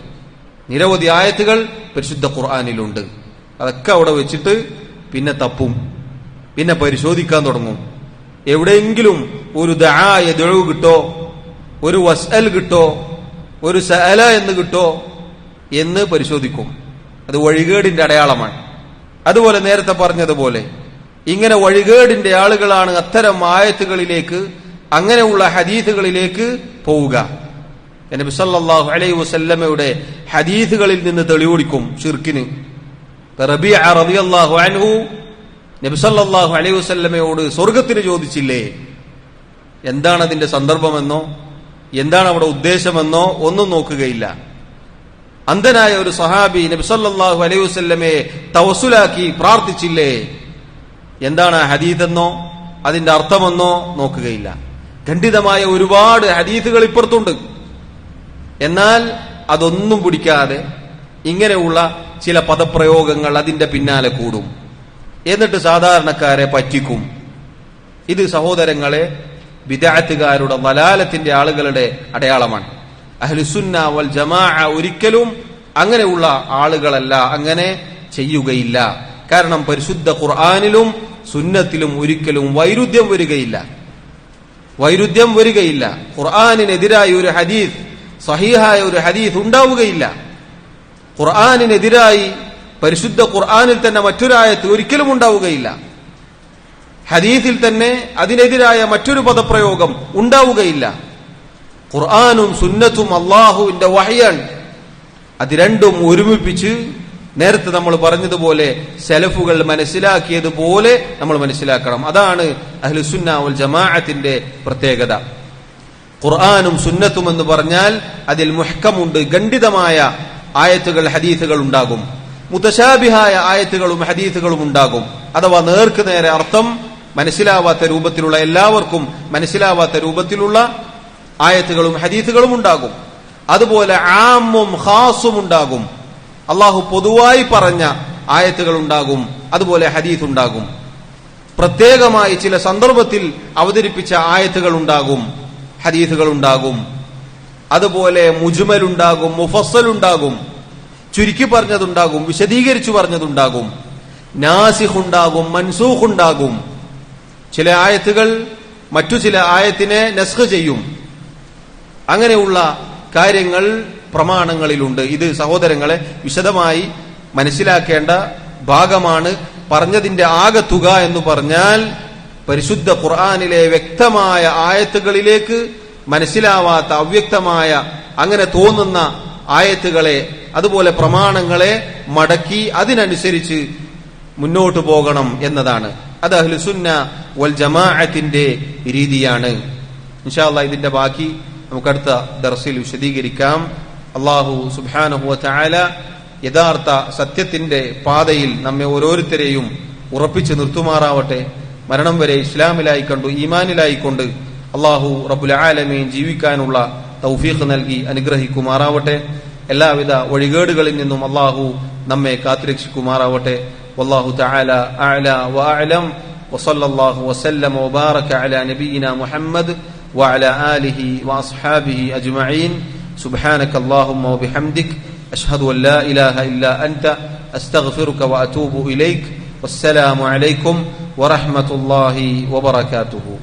നിരവധി ആയത്തുകൾ പരിശുദ്ധ ഖുർആനിലുണ്ട്. അതൊക്കെ അവിടെ വെച്ചിട്ട് പിന്നെ തപ്പും, പിന്നെ പരിശോധിക്കാൻ തുടങ്ങും. എവിടെയെങ്കിലും ഒരു ദആ യദ്ഉ കിട്ടോ, ഒരു വസ്അൽ കിട്ടോ, ഒരു സഅല എന്ന് കിട്ടോ എന്ന് പരിശോധിക്കും. അത് വഴികേടിന്റെ അടയാളമാണ്. അതുപോലെ നേരത്തെ പറഞ്ഞതുപോലെ ഇങ്ങനെ വഴികേടിന്റെ ആളുകളാണ് അത്തരം ആയത്തുകളിലേക്ക്, അങ്ങനെയുള്ള ഹദീസുകളിലേക്ക് പോവുക. നബി സല്ലല്ലാഹു അലൈഹി വസല്ലമയുടെ ഹദീസുകളിൽ നിന്ന് തെളിവെടുക്കും ഷിർക്കിന്. റബീഅ റളിയല്ലാഹു അൻഹു നബി സല്ലല്ലാഹു അലൈഹി വസല്ലമയോട് സ്വർഗത്തിന് ചോദിച്ചില്ലേ, എന്താണ് അതിന്റെ സന്ദർഭമെന്നോ എന്താണ് അവിടെ ഉദ്ദേശമെന്നോ ഒന്നും നോക്കുകയില്ല. അന്ധനായ ഒരു സഹാബി നബി സല്ലല്ലാഹു അലൈഹി വസല്ലമയെ തവസ്സുലാക്കി പ്രാർത്ഥിച്ചില്ലേ, എന്താണ് ആ ഹദീസെന്നോ അതിന്റെ അർത്ഥമെന്നോ നോക്കുകയില്ല. ഖണ്ഡിതമായ ഒരുപാട് ഹദീസുകൾ ഇപ്പുറത്തുണ്ട്. എന്നാൽ അതൊന്നും പിടിക്കാതെ ഇങ്ങനെയുള്ള ചില പദപ്രയോഗങ്ങൾ അതിന്റെ പിന്നാലെ കൂടും. എന്നിട്ട് സാധാരണക്കാരെ പറ്റിക്കും. ഇത് സഹോദരങ്ങളെ ബിദ്അത്തുകാരുടെ വലാലത്തിന്റെ ആളുകളുടെ അടയാളമാണ്. അഹ്ലുസുന്ന വൽ ജമാഅ ഒരിക്കലും അങ്ങനെയുള്ള ആളുകളല്ല, അങ്ങനെ ചെയ്യുകയില്ല. കാരണം പരിശുദ്ധ ഖുർആനിലും സുന്നത്തിലും ഒരിക്കലും വൈരുദ്ധ്യം വരികയില്ല. ഖുർആനിനെതിരായ ഒരു ഹദീസ്, സഹീഹായ ഒരു ഹദീസ് ഉണ്ടാവുകയില്ല. ഖുർആനിനെതിരായി പരിശുദ്ധ ഖുർആനിൽ തന്നെ മറ്റൊരായത്ത് ഒരിക്കലും ഉണ്ടാവുകയില്ല. ഹദീസിൽ തന്നെ അതിനെതിരായ മറ്റൊരു പദപ്രയോഗം ഉണ്ടാവുകയില്ല. ഖുർആനും സുന്നത്തും അള്ളാഹുവിന്റെ വഹയാണ്. അത് രണ്ടും ഒരുമിപ്പിച്ച് നേരത്തെ നമ്മൾ പറഞ്ഞതുപോലെ സലഫുകൾ മനസ്സിലാക്കിയതുപോലെ നമ്മൾ മനസ്സിലാക്കണം. അതാണ് അഹ്ലുസുന്ന വൽ ജമാഅത്തിന്റെ പ്രത്യേകത. ഖുർആനും സുന്നത്തും എന്ന് പറഞ്ഞാൽ അതിൽ മുഹ്കമുണ്ട്, ഖണ്ഡിതമായ ആയത്തുകൾ ഹദീസുകൾ ഉണ്ടാകും. മുതശാബിഹായ ആയത്തുകളും ഹദീസുകളും ഉണ്ടാകും. അഥവാ നേർക്ക് നേരെ അർത്ഥം മനസ്സിലാവാത്ത രൂപത്തിലുള്ള, എല്ലാവർക്കും മനസ്സിലാവാത്ത രൂപത്തിലുള്ള ആയത്തുകളും ഹദീസുകളും ഉണ്ടാകും. അതുപോലെ ആമും ഖാസും ഉണ്ടാകും. അള്ളാഹു പൊതുവായി പറഞ്ഞ ആയത്തുകൾ ഉണ്ടാകും, അതുപോലെ ഹദീസ് ഉണ്ടാകും. പ്രത്യേകമായി ചില സന്ദർഭത്തിൽ അവതരിപ്പിച്ച ആയത്തുകൾ ഉണ്ടാകും, ഹദീസുകൾ ഉണ്ടാകും. അതുപോലെ മുജ്മൽ ഉണ്ടാകും, മുഫസ്സൽ ഉണ്ടാകും, ചുരുക്കി പറഞ്ഞതുണ്ടാകും, വിശദീകരിച്ചു പറഞ്ഞതുണ്ടാകും, നാസിഖ് ഉണ്ടാകും, മൻസൂഖ് ഉണ്ടാകും. ചില ആയത്തുകൾ മറ്റു ചില ആയത്തിനെ നസ്ഖ് ചെയ്യും. അങ്ങനെയുള്ള കാര്യങ്ങൾ പ്രമാണങ്ങളിലുണ്ട്. ഇത് സഹോദരങ്ങളെ വിശദമായി മനസ്സിലാക്കേണ്ട ഭാഗമാണ്. പറഞ്ഞതിന്റെ ആകെ തുക എന്ന് പറഞ്ഞാൽ പരിശുദ്ധ ഖുർആനിലെ വ്യക്തമായ ആയത്തുകളിലേക്ക് മനസ്സിലാവാത്ത അവ്യക്തമായ അങ്ങനെ തോന്നുന്ന ആയത്തുകളെ, അതുപോലെ പ്രമാണങ്ങളെ മടക്കി അതിനനുസരിച്ച് മുന്നോട്ട് പോകണം എന്നതാണ്. അത് അഹ്ലുസുന്ന വൽ ജമാഅത്തിന്റെ രീതിയാണ്. ഇൻഷാ അല്ലാഹ് ഇതിന്റെ ബാക്കി നമുക്ക് അടുത്ത ദർസിൽ വിശദീകരിക്കാം. അല്ലാഹു സുബ്ഹാനഹു വ തആല യഥാർത്ഥ സത്യത്തിന്റെ പാതയിൽ നമ്മെ ഓരോരുത്തരെയും ഉറപ്പിച്ചു നിർത്തുമാറാവട്ടെ. മരണം വരെ ഇസ്ലാമിലായി കണ്ടു, ഈമാനിലായിക്കൊണ്ട് അല്ലാഹു റബ്ബുൽ ആലമീൻ ജീവിക്കാനുള്ള തൗഫീഖ് നൽകി അനുഗ്രഹിക്കുമാറാവട്ടെ. എല്ലാവിധ വഴികേടുകളിൽ നിന്നും അല്ലാഹു നമ്മെ കാത്തുരക്ഷിക്കുമാറാവട്ടെ. വല്ലാഹു തആല അഅല വഅഅലം വസല്ലല്ലാഹു വസല്ലമ വബാറക അലാ നബിയിനാ മുഹമ്മദ് വഅലാ ആലിഹി വഅസ്ഹാബിഹി അജ്മഈൻ. സുബ്ഹാനകല്ലാഹുമ്മ വബിഹംദിക അഷ്ഹദു അൻ ലാ ഇലാഹ ഇല്ലാ അൻത അസ്തഗ്ഫിറുക വഅതൂബു ഇലൈക്. വസ്സലാമു അലൈക്കും വറഹ്മത്തുള്ളാഹി വബറകാതുഹു.